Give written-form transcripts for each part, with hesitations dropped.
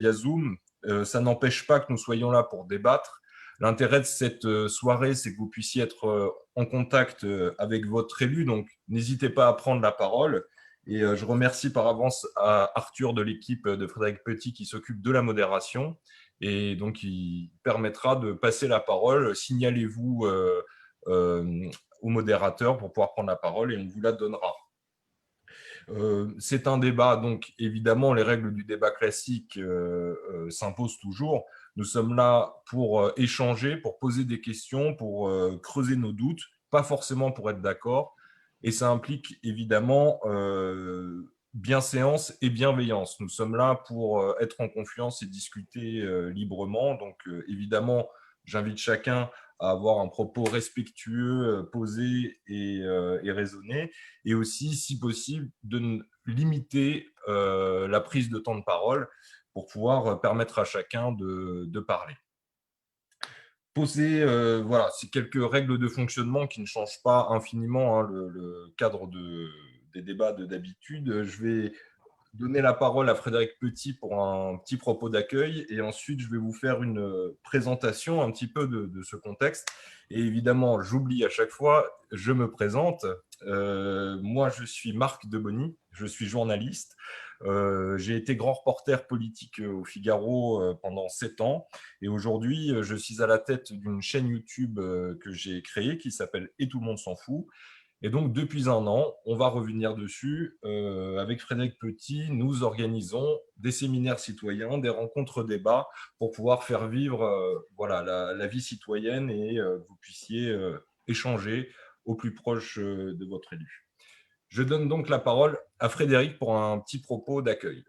via Zoom. Ça n'empêche pas que nous soyons là pour débattre. L'intérêt de cette soirée, c'est que vous puissiez être en contact avec votre élu, donc n'hésitez pas à prendre la parole. Et je remercie par avance à Arthur de l'équipe de Frédéric Petit qui s'occupe de la modération. Et donc, il permettra de passer la parole. Signalez-vous au modérateur pour pouvoir prendre la parole et on vous la donnera. C'est un débat, donc évidemment, les règles du débat classique s'imposent toujours. Nous sommes là pour échanger, pour poser des questions, pour creuser nos doutes, pas forcément pour être d'accord. Et ça implique évidemment bienséance et bienveillance. Nous sommes là pour être en confiance et discuter librement. Donc évidemment, j'invite chacun à avoir un propos respectueux, posé et raisonné et aussi, si possible, de limiter la prise de temps de parole pour pouvoir permettre à chacun de parler. Poser voilà, c'est quelques règles de fonctionnement qui ne changent pas infiniment hein, le cadre des débats d'habitude. Je vais donner la parole à Frédéric Petit pour un petit propos d'accueil et ensuite je vais vous faire une présentation un petit peu de ce contexte. Et évidemment, j'oublie à chaque fois, je me présente. Moi, je suis Marc Debony, je suis journaliste. J'ai été grand reporter politique au Figaro pendant 7 ans et aujourd'hui, je suis à la tête d'une chaîne YouTube que j'ai créée qui s'appelle Et tout le monde s'en fout. Et donc, depuis un an, on va revenir dessus. Avec Frédéric Petit, nous organisons des séminaires citoyens, des rencontres débats pour pouvoir faire vivre voilà, la vie citoyenne et que vous puissiez échanger au plus proche de votre élu. Je donne donc la parole à Frédéric pour un petit propos d'accueil.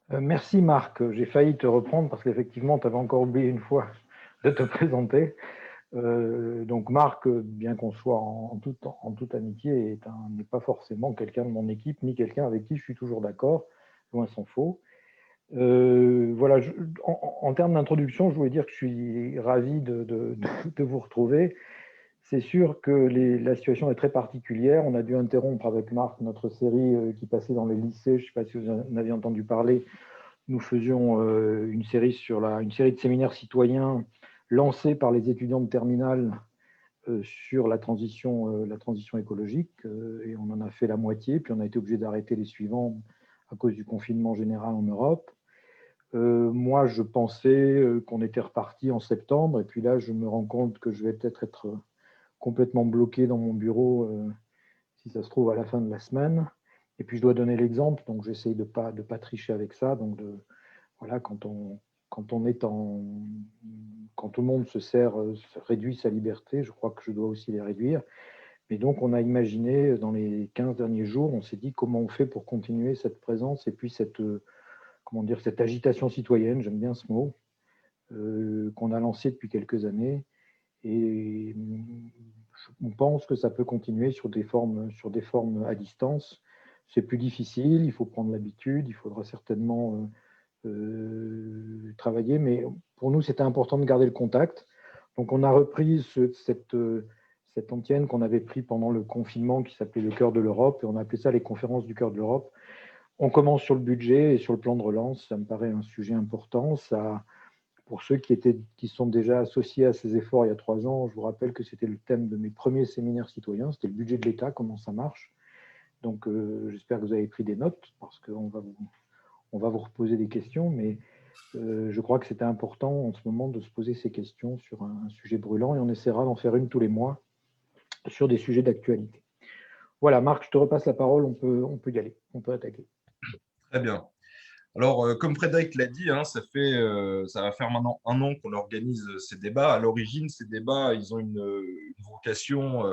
Merci Marc, j'ai failli te reprendre parce qu'effectivement, tu avais encore oublié une fois de te présenter. Donc Marc, bien qu'on soit en toute amitié, n'est pas forcément quelqu'un de mon équipe, ni quelqu'un avec qui je suis toujours d'accord, loin s'en faut. Voilà, en termes d'introduction, je voulais dire que je suis ravi de vous retrouver. C'est sûr que la situation est très particulière. On a dû interrompre avec Marc notre série qui passait dans les lycées. Je ne sais pas si vous en avez entendu parler. Nous faisions une série de séminaires citoyens lancés par les étudiants de terminale sur la transition écologique. Et on en a fait la moitié, puis on a été obligé d'arrêter les suivants à cause du confinement général en Europe. Moi, je pensais qu'on était reparti en septembre, et puis là, je me rends compte que je vais peut-être être complètement bloqué dans mon bureau, si ça se trouve, à la fin de la semaine. Et puis, je dois donner l'exemple, donc j'essaye de pas tricher avec ça. Donc, voilà, quand tout le monde réduit sa liberté, je crois que je dois aussi les réduire. Mais donc, on a imaginé, dans les 15 derniers jours, on s'est dit comment on fait pour continuer cette présence et puis cette agitation citoyenne, j'aime bien ce mot, qu'on a lancé depuis quelques années. Et on pense que ça peut continuer sur des formes à distance. C'est plus difficile, il faut prendre l'habitude, il faudra certainement travailler, mais pour nous, c'était important de garder le contact. Donc, on a repris cette antienne qu'on avait pris pendant le confinement qui s'appelait le cœur de l'Europe, et on a appelé ça les conférences du cœur de l'Europe. On commence sur le budget et sur le plan de relance, ça me paraît un sujet important. Ça, pour ceux qui sont déjà associés à ces efforts il y a 3 ans, je vous rappelle que c'était le thème de mes premiers séminaires citoyens, c'était le budget de l'État, comment ça marche. Donc, j'espère que vous avez pris des notes, parce qu'on va vous reposer des questions, mais je crois que c'était important en ce moment de se poser ces questions sur un sujet brûlant, et on essaiera d'en faire une tous les mois sur des sujets d'actualité. Voilà, Marc, je te repasse la parole, on peut y aller, on peut attaquer. Très bien. Alors, comme Frédéric l'a dit, hein, ça va faire maintenant un an qu'on organise ces débats. À l'origine, ces débats, ils ont une vocation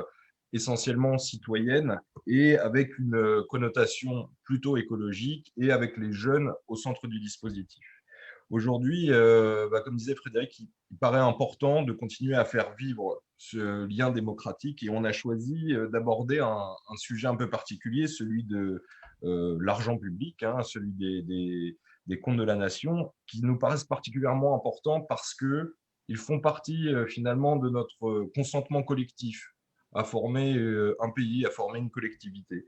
essentiellement citoyenne et avec une connotation plutôt écologique et avec les jeunes au centre du dispositif. Aujourd'hui, comme disait Frédéric, il paraît important de continuer à faire vivre ce lien démocratique et on a choisi d'aborder un sujet un peu particulier, celui de l'argent public, hein, celui des comptes de la nation, qui nous paraissent particulièrement importants parce qu'ils font partie finalement de notre consentement collectif à former un pays, à former une collectivité.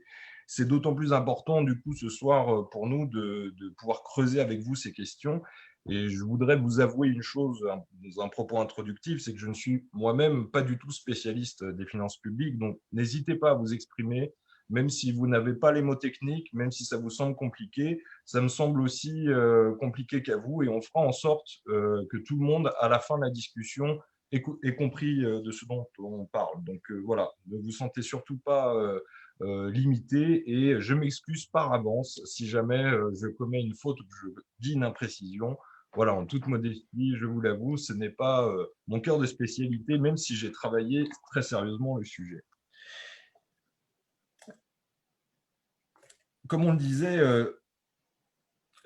C'est d'autant plus important, du coup, ce soir, pour nous, de pouvoir creuser avec vous ces questions. Et je voudrais vous avouer une chose dans un propos introductif, c'est que je ne suis moi-même pas du tout spécialiste des finances publiques, donc n'hésitez pas à vous exprimer, même si vous n'avez pas les mots techniques, même si ça vous semble compliqué, ça me semble aussi compliqué qu'à vous, et on fera en sorte que tout le monde, à la fin de la discussion, ait compris de ce dont on parle. Donc voilà, ne vous sentez surtout pas limité, et je m'excuse par avance si jamais je commets une faute ou que je dis une imprécision. Voilà, en toute modestie, je vous l'avoue, ce n'est pas mon cœur de spécialité, même si j'ai travaillé très sérieusement le sujet. Comme on le disait,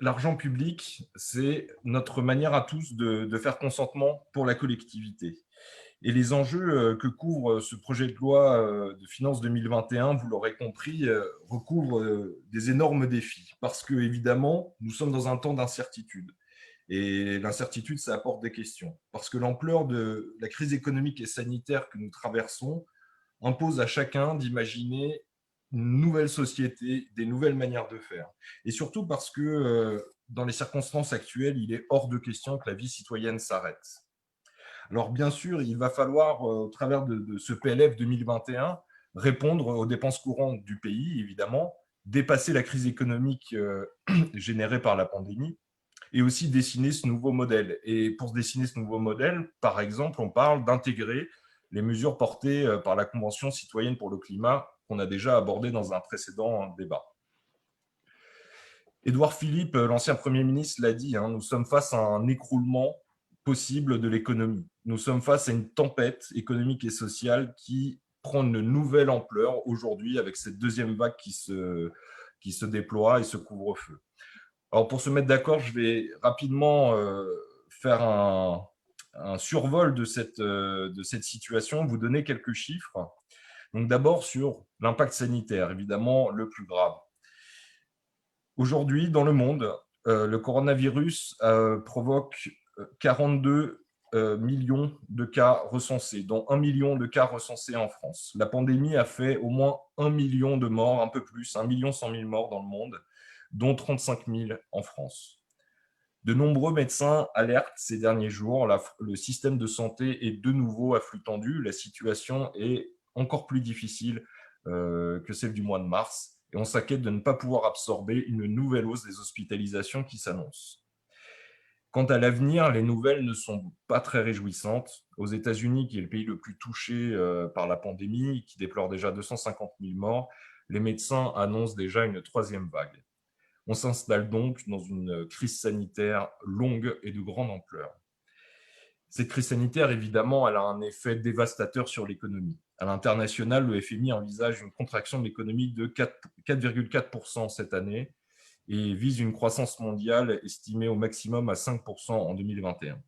l'argent public, c'est notre manière à tous de faire consentement pour la collectivité. Et les enjeux que couvre ce projet de loi de finances 2021, vous l'aurez compris, recouvrent des énormes défis. Parce que, évidemment, nous sommes dans un temps d'incertitude. Et l'incertitude, ça apporte des questions. Parce que l'ampleur de la crise économique et sanitaire que nous traversons impose à chacun d'imaginer une nouvelle société, des nouvelles manières de faire. Et surtout parce que dans les circonstances actuelles, il est hors de question que la vie citoyenne s'arrête. Alors bien sûr, il va falloir, au travers de ce PLF 2021, répondre aux dépenses courantes du pays, évidemment, dépasser la crise économique générée par la pandémie, et aussi dessiner ce nouveau modèle. Et pour dessiner ce nouveau modèle, par exemple, on parle d'intégrer les mesures portées par la Convention citoyenne pour le climat qu'on a déjà abordé dans un précédent débat. Édouard Philippe, l'ancien Premier ministre, l'a dit, nous sommes face à un écroulement possible de l'économie. Nous sommes face à une tempête économique et sociale qui prend une nouvelle ampleur aujourd'hui avec cette deuxième vague qui se déploie et ce couvre-feu. Alors, pour se mettre d'accord, je vais rapidement faire un survol de cette situation, vous donner quelques chiffres. Donc, d'abord, sur l'impact sanitaire, évidemment, le plus grave. Aujourd'hui, dans le monde, le coronavirus provoque 42 millions de cas recensés, dont 1 million de cas recensés en France. La pandémie a fait au moins 1 million de morts, un peu plus, 1 100 000 morts dans le monde, dont 35 000 en France. De nombreux médecins alertent ces derniers jours, le système de santé est de nouveau à flux tendu, la situation est encore plus difficile que celle du mois de mars, et on s'inquiète de ne pas pouvoir absorber une nouvelle hausse des hospitalisations qui s'annonce. Quant à l'avenir, les nouvelles ne sont pas très réjouissantes. Aux États-Unis, qui est le pays le plus touché par la pandémie, qui déplore déjà 250 000 morts, les médecins annoncent déjà une troisième vague. On s'installe donc dans une crise sanitaire longue et de grande ampleur. Cette crise sanitaire, évidemment, elle a un effet dévastateur sur l'économie. À l'international, le FMI envisage une contraction de l'économie de 4,4% cette année et vise une croissance mondiale estimée au maximum à 5% en 2021.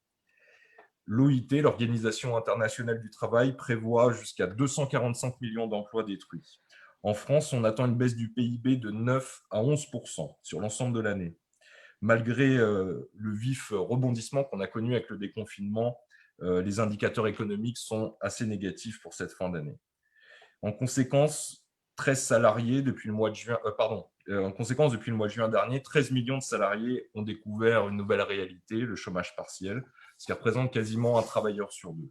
L'OIT, l'Organisation internationale du travail, prévoit jusqu'à 245 millions d'emplois détruits. En France, on attend une baisse du PIB de 9 à 11% sur l'ensemble de l'année. Malgré le vif rebondissement qu'on a connu avec le déconfinement, les indicateurs économiques sont assez négatifs pour cette fin d'année. En conséquence, 13 salariés depuis le mois de juin, en conséquence, depuis le mois de juin dernier, 13 millions de salariés ont découvert une nouvelle réalité, le chômage partiel, ce qui représente quasiment un travailleur sur deux.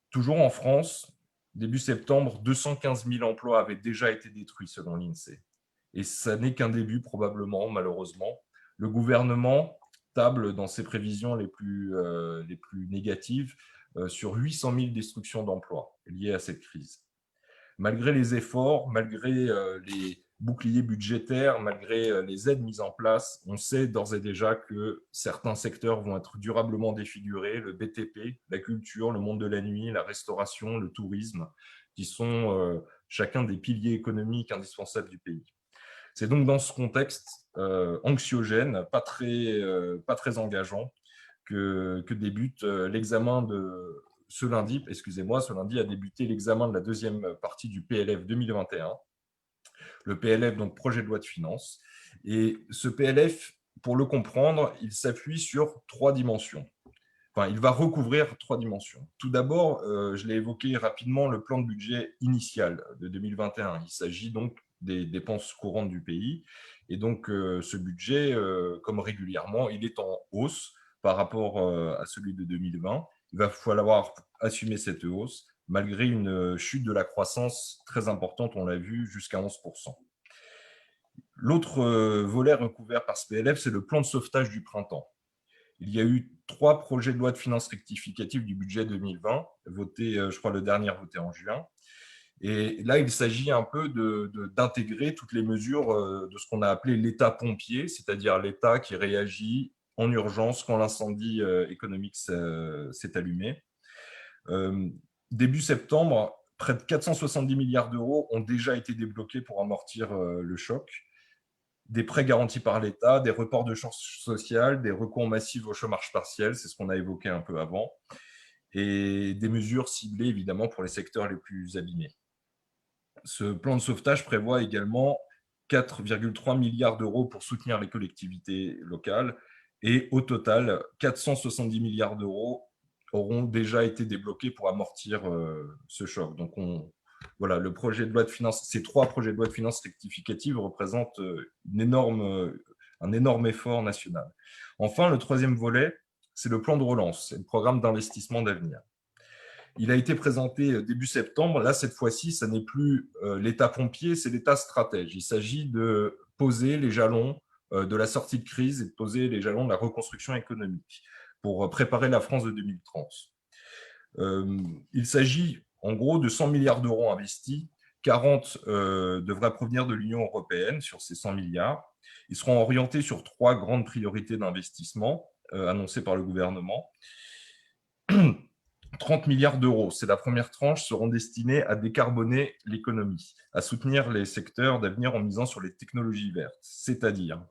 Toujours en France, début septembre, 215 000 emplois avaient déjà été détruits selon l'INSEE. Et ça n'est qu'un début probablement, malheureusement. Le gouvernement table dans ses prévisions les plus négatives sur 800 000 destructions d'emplois liées à cette crise. Malgré les efforts, malgré les boucliers budgétaires, malgré les aides mises en place, on sait d'ores et déjà que certains secteurs vont être durablement défigurés, le BTP, la culture, le monde de la nuit, la restauration, le tourisme, qui sont chacun des piliers économiques indispensables du pays. C'est donc dans ce contexte anxiogène, pas très engageant, que débute l'examen de ce lundi. Ce lundi a débuté l'examen de la deuxième partie du PLF 2021. Le PLF, donc projet de loi de finances. Et ce PLF, pour le comprendre, il s'appuie sur trois dimensions. Enfin, il va recouvrir trois dimensions. Tout d'abord, je l'ai évoqué rapidement, le plan de budget initial de 2021. Il s'agit donc des dépenses courantes du pays. Et donc, ce budget, comme régulièrement, il est en hausse par rapport à celui de 2020. Il va falloir assumer cette hausse malgré une chute de la croissance très importante, on l'a vu, jusqu'à 11%. L'autre volet recouvert par ce PLF, c'est le plan de sauvetage du printemps. Il y a eu 3 projets de loi de finances rectificatives du budget 2020, votés, je crois le dernier voté en juin. Et là, il s'agit un peu d'intégrer toutes les mesures de ce qu'on a appelé l'État pompier, c'est-à-dire l'État qui réagit en urgence quand l'incendie économique s'est allumé. Début septembre, près de 470 milliards d'euros ont déjà été débloqués pour amortir le choc. Des prêts garantis par l'État, des reports de charges sociales, des recours massifs au chômage partiel, c'est ce qu'on a évoqué un peu avant, et des mesures ciblées évidemment pour les secteurs les plus abîmés. Ce plan de sauvetage prévoit également 4,3 milliards d'euros pour soutenir les collectivités locales et au total, 470 milliards d'euros auront déjà été débloqués pour amortir ce choc. Donc, voilà, le projet de loi de finances, ces 3 projets de loi de finances rectificatives représentent un énorme effort national. Enfin, le troisième volet, c'est le plan de relance, c'est le programme d'investissement d'avenir. Il a été présenté début septembre. Là, cette fois-ci, ce n'est plus l'État pompier, c'est l'État stratège. Il s'agit de poser les jalons de la sortie de crise et de poser les jalons de la reconstruction économique pour préparer la France de 2030. Il s'agit en gros de 100 milliards d'euros investis. 40 devraient provenir de l'Union européenne sur ces 100 milliards. Ils seront orientés sur 3 grandes priorités d'investissement annoncées par le gouvernement. 30 milliards d'euros, c'est la première tranche, seront destinés à décarboner l'économie, à soutenir les secteurs d'avenir en misant sur les technologies vertes, c'est-à-dire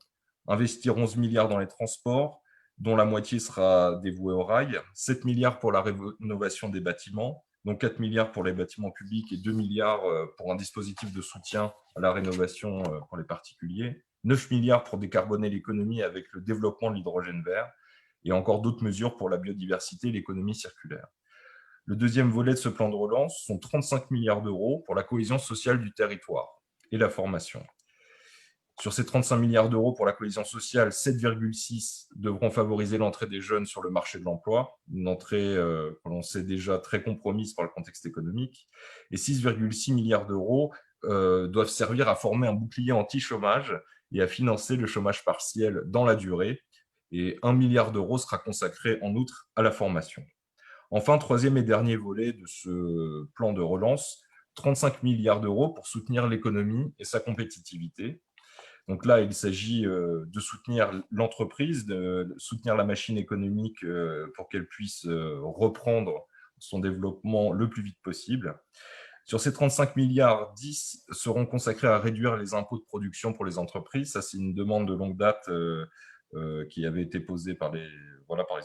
investir 11 milliards dans les transports, dont la moitié sera dévouée au rail, 7 milliards pour la rénovation des bâtiments, dont 4 milliards pour les bâtiments publics et 2 milliards pour un dispositif de soutien à la rénovation pour les particuliers, 9 milliards pour décarboner l'économie avec le développement de l'hydrogène vert, et encore d'autres mesures pour la biodiversité et l'économie circulaire. Le deuxième volet de ce plan de relance sont 35 milliards d'euros pour la cohésion sociale du territoire et la formation. Sur ces 35 milliards d'euros pour la cohésion sociale, 7,6 devront favoriser l'entrée des jeunes sur le marché de l'emploi, une entrée que l'on sait déjà très compromise par le contexte économique, et 6,6 milliards d'euros doivent servir à former un bouclier anti-chômage et à financer le chômage partiel dans la durée, et 1 milliard d'euros sera consacré en outre à la formation. Enfin, troisième et dernier volet de ce plan de relance, 35 milliards d'euros pour soutenir l'économie et sa compétitivité. Donc là, il s'agit de soutenir l'entreprise, de soutenir la machine économique pour qu'elle puisse reprendre son développement le plus vite possible. Sur ces 35 milliards, 10 seront consacrés à réduire les impôts de production pour les entreprises. Ça, c'est une demande de longue date qui avait été posée par les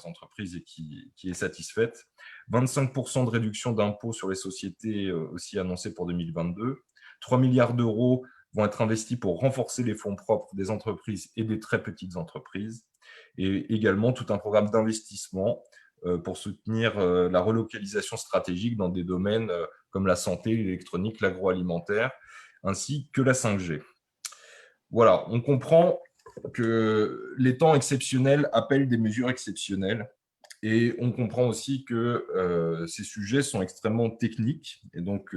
entreprises et qui est satisfaite. 25% de réduction d'impôts sur les sociétés aussi annoncée pour 2022. 3 milliards d'euros vont être investis pour renforcer les fonds propres des entreprises et des très petites entreprises. Et également tout un programme d'investissement pour soutenir la relocalisation stratégique dans des domaines comme la santé, l'électronique, l'agroalimentaire, ainsi que la 5G. Voilà, on comprend que les temps exceptionnels appellent des mesures exceptionnelles. Et on comprend aussi que ces sujets sont extrêmement techniques et donc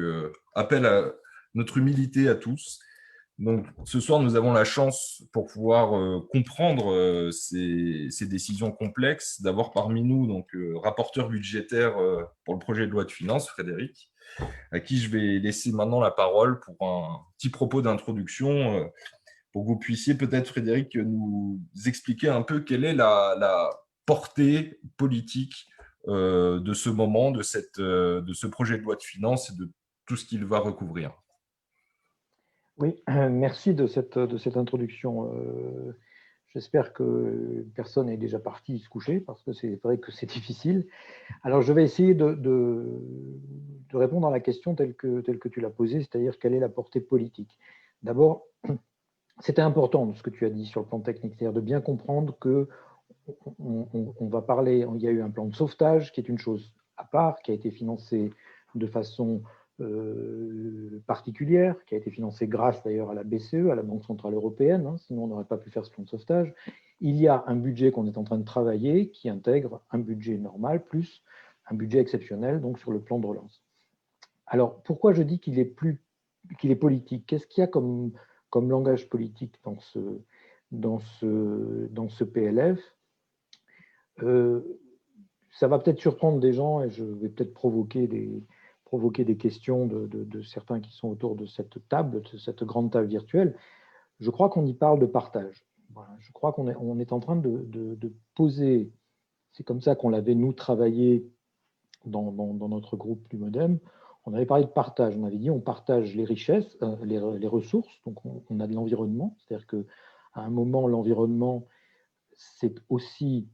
appellent à notre humilité à tous. Donc, ce soir, nous avons la chance, pour pouvoir comprendre ces décisions complexes, d'avoir parmi nous donc rapporteur budgétaire pour le projet de loi de finances, Frédéric, à qui je vais laisser maintenant la parole pour un petit propos d'introduction, pour que vous puissiez peut-être, Frédéric, nous expliquer un peu quelle est la portée politique de ce moment, de ce projet de loi de finances et de tout ce qu'il va recouvrir. Oui, merci de cette introduction. J'espère que personne n'est déjà parti se coucher, parce que c'est vrai que c'est difficile. Alors, je vais essayer de répondre à la question telle que tu l'as posée, c'est-à-dire quelle est la portée politique. D'abord, c'était important ce que tu as dit sur le plan technique, c'est-à-dire de bien comprendre que on va parler, il y a eu un plan de sauvetage qui est une chose à part, qui a été financé de façon particulière, qui a été financée grâce d'ailleurs à la BCE, à la Banque Centrale Européenne, hein, sinon on n'aurait pas pu faire ce plan de sauvetage. Il y a un budget qu'on est en train de travailler qui intègre un budget normal plus un budget exceptionnel, donc sur le plan de relance. Alors, pourquoi je dis qu'il est politique? Qu'est-ce qu'il y a comme langage politique dans ce PLF? Ça va peut-être surprendre des gens et je vais peut-être provoquer des questions de certains qui sont autour de cette table, de cette grande table virtuelle. Je crois qu'on y parle de partage. Voilà. Je crois qu'on est en train de poser, c'est comme ça qu'on l'avait nous travaillé dans notre groupe du Modem. On avait parlé de partage, on avait dit on partage les richesses, les ressources, donc on a de l'environnement, c'est-à-dire qu'à un moment, l'environnement, c'est aussi,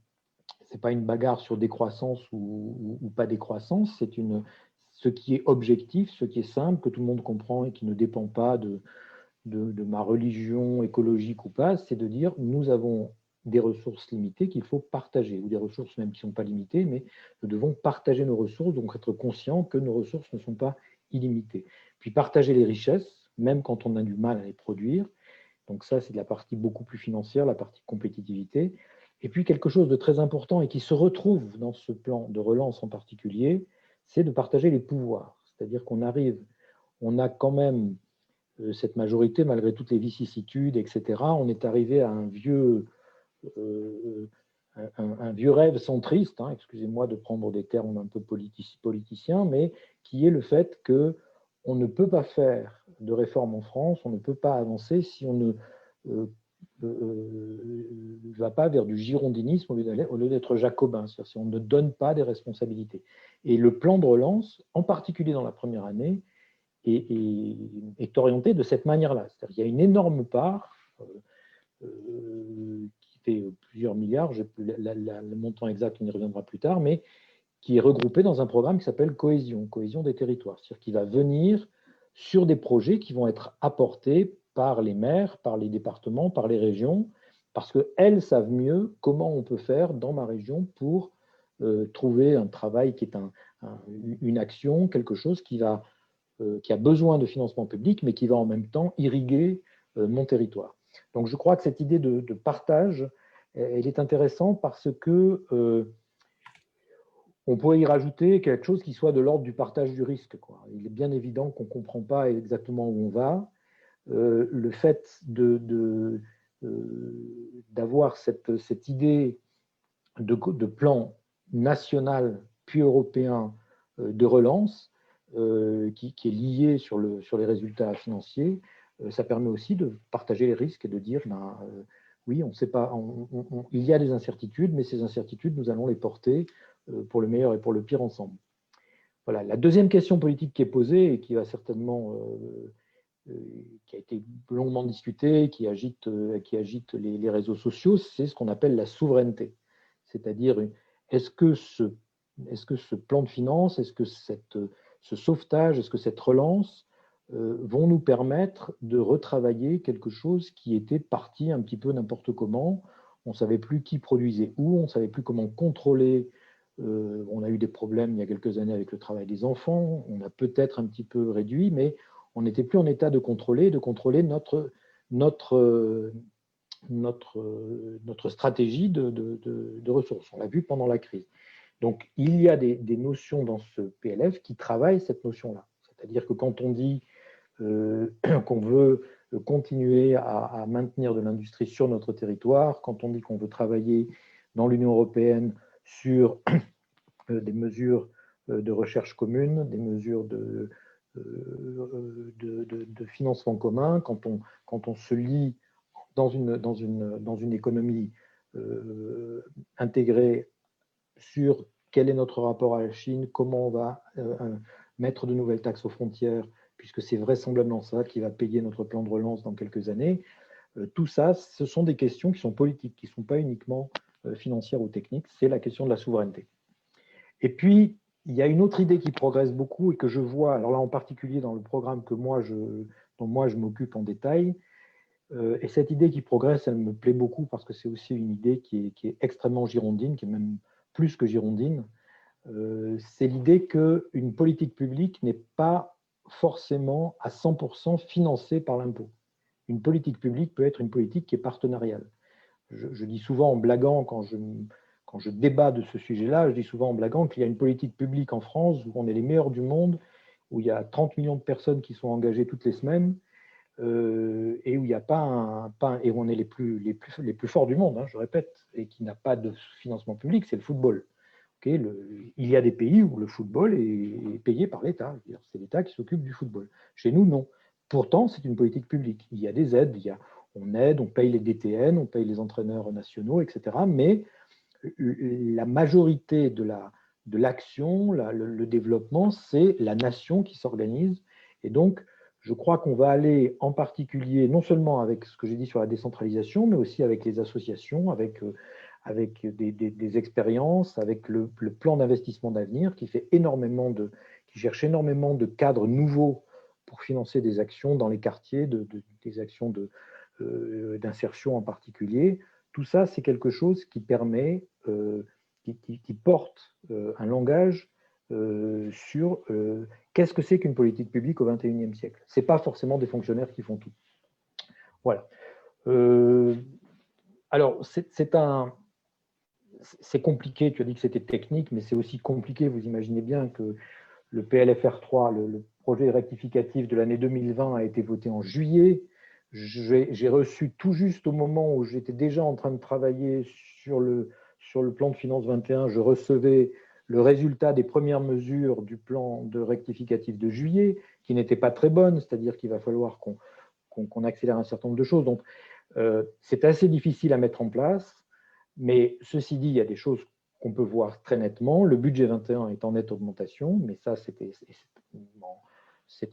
c'est pas une bagarre sur décroissance ou pas décroissance, c'est ce qui est objectif, ce qui est simple, que tout le monde comprend et qui ne dépend pas de ma religion écologique ou pas, c'est de dire nous avons des ressources limitées qu'il faut partager, ou des ressources même qui ne sont pas limitées, mais nous devons partager nos ressources, donc être conscient que nos ressources ne sont pas illimitées. Puis partager les richesses, même quand on a du mal à les produire. Donc ça, c'est de la partie beaucoup plus financière, la partie compétitivité. Et puis quelque chose de très important et qui se retrouve dans ce plan de relance en particulier, c'est de partager les pouvoirs. C'est-à-dire qu'on a quand même cette majorité, malgré toutes les vicissitudes, etc., on est arrivé à un vieux rêve centriste, hein, excusez-moi de prendre des termes un peu politiciens, mais qui est le fait qu'on ne peut pas faire de réforme en France, on ne peut pas avancer si on ne va pas vers du girondinisme au lieu d'être jacobin, c'est-à-dire si on ne donne pas des responsabilités. Et le plan de relance, en particulier dans la première année, est orienté de cette manière-là. C'est-à-dire qu'il y a une énorme part qui fait plusieurs milliards, le montant exact, on y reviendra plus tard, mais qui est regroupée dans un programme qui s'appelle Cohésion des territoires. C'est-à-dire qu'il va venir sur des projets qui vont être apportés par les maires, par les départements, par les régions, parce qu'elles savent mieux comment on peut faire dans ma région pour trouver un travail qui est une action, quelque chose qui a besoin de financement public, mais qui va en même temps irriguer mon territoire. Donc je crois que cette idée de partage, elle est intéressante parce que on pourrait y rajouter quelque chose qui soit de l'ordre du partage du risque, quoi. Il est bien évident qu'on ne comprend pas exactement où on va. Le fait d'avoir cette idée de plan national puis européen de relance qui est lié sur les résultats financiers, ça permet aussi de partager les risques et de dire oui, on sait pas, il y a des incertitudes, mais ces incertitudes, nous allons les porter pour le meilleur et pour le pire ensemble. Voilà. La deuxième question politique qui est posée et qui va certainement qui a été longuement discutée, qui agite les réseaux sociaux, c'est ce qu'on appelle la souveraineté. C'est-à-dire, est-ce que ce plan de finances, est-ce que ce sauvetage, est-ce que cette relance vont nous permettre de retravailler quelque chose qui était parti un petit peu n'importe comment. On ne savait plus qui produisait où, on ne savait plus comment contrôler. On a eu des problèmes il y a quelques années avec le travail des enfants, on a peut-être un petit peu réduit, mais on n'était plus en état de contrôler notre stratégie de ressources. On l'a vu pendant la crise. Donc, il y a des notions dans ce PLF qui travaillent cette notion-là. C'est-à-dire que quand on dit qu'on veut continuer à maintenir de l'industrie sur notre territoire, quand on dit qu'on veut travailler dans l'Union européenne sur des mesures de recherche commune, des mesures de financement commun, quand on se lie dans une économie intégrée sur quel est notre rapport à la Chine, comment on va mettre de nouvelles taxes aux frontières, puisque c'est vraisemblablement ça qui va payer notre plan de relance dans quelques années. Tout ça, ce sont des questions qui sont politiques, qui ne sont pas uniquement financières ou techniques, c'est la question de la souveraineté. Et puis, il y a une autre idée qui progresse beaucoup et que je vois, alors là en particulier dans le programme dont moi je m'occupe en détail, et cette idée qui progresse, elle me plaît beaucoup parce que c'est aussi une idée qui est extrêmement girondine, qui est même plus que girondine. C'est l'idée qu'une politique publique n'est pas forcément à 100% financée par l'impôt. Une politique publique peut être une politique qui est partenariale. Je dis souvent en blaguant, quand je débat de ce sujet-là, je dis souvent en blaguant qu'il y a une politique publique en France où on est les meilleurs du monde, où il y a 30 millions de personnes qui sont engagées toutes les semaines, et où il n'y a et où on est les plus forts du monde, hein, je répète, et qui n'a pas de financement public, c'est le football. Okay, il y a des pays où le football est payé par l'État. C'est l'État qui s'occupe du football. Chez nous, non. Pourtant, c'est une politique publique. Il y a des aides, on aide, on paye les DTN, on paye les entraîneurs nationaux, etc. Mais la majorité de l'action, le développement, c'est la nation qui s'organise. Et donc, je crois qu'on va aller en particulier, non seulement avec ce que j'ai dit sur la décentralisation, mais aussi avec les associations, avec des expériences, avec le plan d'investissement d'avenir qui cherche énormément de cadres nouveaux pour financer des actions dans les quartiers, des actions d'insertion en particulier. Tout ça, c'est quelque chose qui permet, qui porte un langage sur qu'est-ce que c'est qu'une politique publique au XXIe siècle. Ce n'est pas forcément des fonctionnaires qui font tout. Voilà. Alors, c'est compliqué, tu as dit que c'était technique, mais c'est aussi compliqué, vous imaginez bien que le PLFR 3, le projet rectificatif de l'année 2020 a été voté en juillet. J'ai reçu tout juste au moment où j'étais déjà en train de travailler sur le plan de finances 21, je recevais le résultat des premières mesures du plan de rectificatif de juillet, qui n'était pas très bonne, c'est-à-dire qu'il va falloir qu'on accélère un certain nombre de choses. Donc, c'est assez difficile à mettre en place. Mais ceci dit, il y a des choses qu'on peut voir très nettement. Le budget 21 est en nette augmentation, mais ça, c'était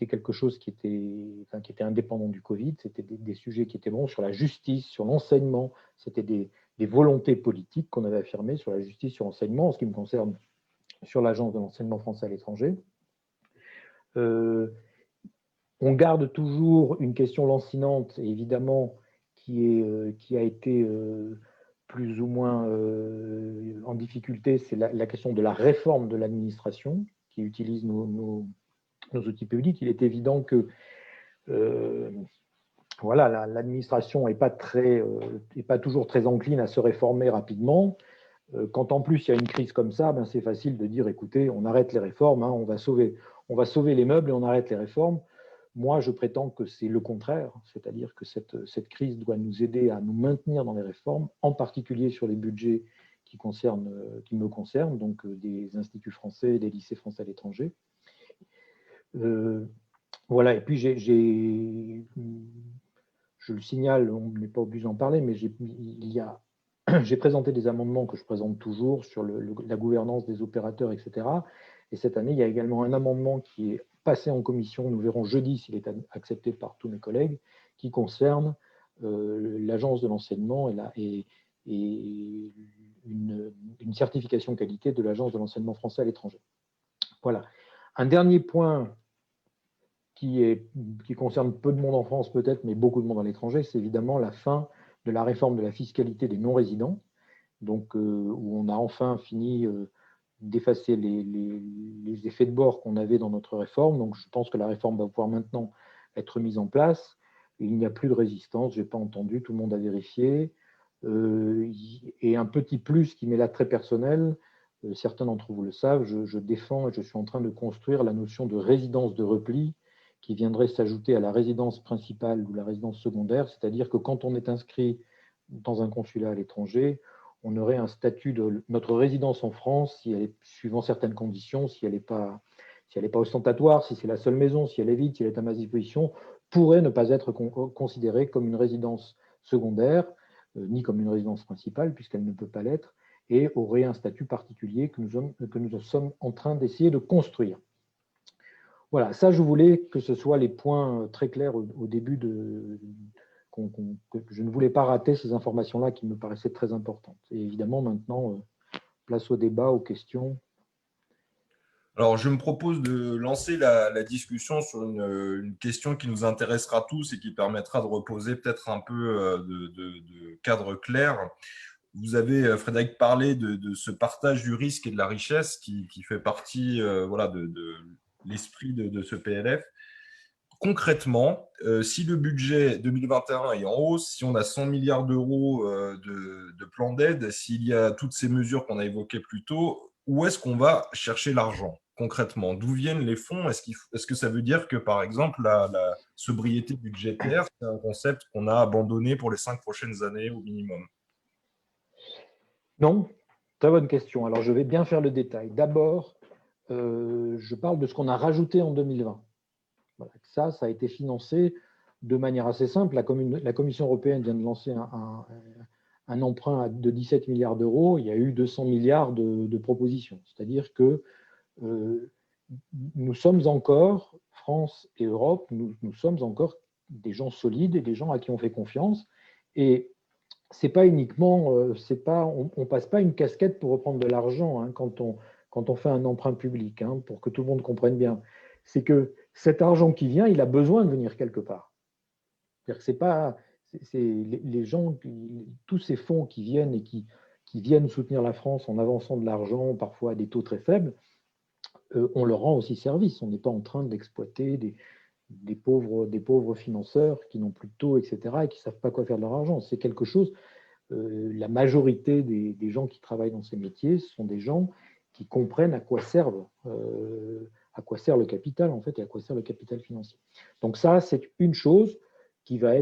quelque chose qui était indépendant du Covid. C'était des sujets qui étaient bons sur la justice, sur l'enseignement. C'était des volontés politiques qu'on avait affirmées sur la justice, sur l'enseignement, en ce qui me concerne, sur l'Agence de l'enseignement français à l'étranger. On garde toujours une question lancinante, évidemment, qui a été plus ou moins en difficulté, c'est la question de la réforme de l'administration qui utilise nos outils publics. Il est évident que voilà, l'administration n'est pas toujours très encline à se réformer rapidement. Quand en plus il y a une crise comme ça, ben, c'est facile de dire écoutez, on arrête les réformes, hein, on va sauver les meubles et on arrête les réformes. Moi, je prétends que c'est le contraire, c'est-à-dire que cette crise doit nous aider à nous maintenir dans les réformes, en particulier sur les budgets qui me concernent, donc des instituts français, des lycées français à l'étranger. Voilà, et puis je le signale, on n'est pas obligé d'en parler, mais j'ai présenté des amendements que je présente toujours sur la gouvernance des opérateurs, etc. Et cette année, il y a également un amendement qui est passé en commission, nous verrons jeudi s'il est accepté par tous mes collègues, qui concerne l'agence de l'enseignement et une certification qualité de l'agence de l'enseignement français à l'étranger. Voilà. Un dernier point qui concerne peu de monde en France peut-être, mais beaucoup de monde à l'étranger, c'est évidemment la fin de la réforme de la fiscalité des non-résidents, donc où on a enfin fini d'effacer les effets de bord qu'on avait dans notre réforme. Donc, je pense que la réforme va pouvoir maintenant être mise en place. Il n'y a plus de résistance, je n'ai pas entendu, tout le monde a vérifié. Et un petit plus qui m'est là très personnel, certains d'entre vous le savent, je défends et je suis en train de construire la notion de résidence de repli qui viendrait s'ajouter à la résidence principale ou la résidence secondaire, c'est-à-dire que quand on est inscrit dans un consulat à l'étranger, on aurait un statut de notre résidence en France, si elle est, suivant certaines conditions, si elle n'est pas ostentatoire, si c'est la seule maison, si elle est vide, si elle est à ma disposition, pourrait ne pas être considérée comme une résidence secondaire, ni comme une résidence principale, puisqu'elle ne peut pas l'être, et aurait un statut particulier que nous sommes en train d'essayer de construire. Voilà, ça, je voulais que ce soit les points très clairs au début que je ne voulais pas rater ces informations-là qui me paraissaient très importantes. Et évidemment, maintenant, place au débat, aux questions. Alors, je me propose de lancer la discussion sur une question qui nous intéressera tous et qui permettra de reposer peut-être un peu de cadre clair. Vous avez, Frédéric, parlé de ce partage du risque et de la richesse qui fait partie voilà, de l'esprit de ce PLF. concrètement, si le budget 2021 est en hausse, si on a 100 milliards d'euros de plan d'aide, s'il y a toutes ces mesures qu'on a évoquées plus tôt, où est-ce qu'on va chercher l'argent concrètement? D'où viennent les fonds? Est-ce que ça veut dire que, par exemple, la sobriété budgétaire, c'est un concept qu'on a abandonné pour les 5 prochaines années au minimum? Non, très bonne question. Alors, je vais bien faire le détail. D'abord, je parle de ce qu'on a rajouté en 2020. Voilà, ça a été financé de manière assez simple. La Commission européenne vient de lancer un emprunt de 17 milliards d'euros. Il y a eu 200 milliards de propositions. C'est-à-dire que nous sommes encore, France et Europe, nous sommes encore des gens solides et des gens à qui on fait confiance. Et c'est pas uniquement, on ne passe pas une casquette pour reprendre de l'argent hein, quand on fait un emprunt public, hein, pour que tout le monde comprenne bien. C'est que cet argent qui vient, il a besoin de venir quelque part. C'est-à-dire que c'est pas, c'est les gens, tous ces fonds qui viennent et qui viennent soutenir la France en avançant de l'argent, parfois à des taux très faibles, on leur rend aussi service. On n'est pas en train d'exploiter des pauvres financeurs qui n'ont plus de taux, etc., et qui ne savent pas quoi faire de leur argent. C'est quelque chose, la majorité des gens qui travaillent dans ces métiers sont des gens qui comprennent à quoi sert le capital, en fait, et à quoi sert le capital financier. Donc ça, c'est une chose qui a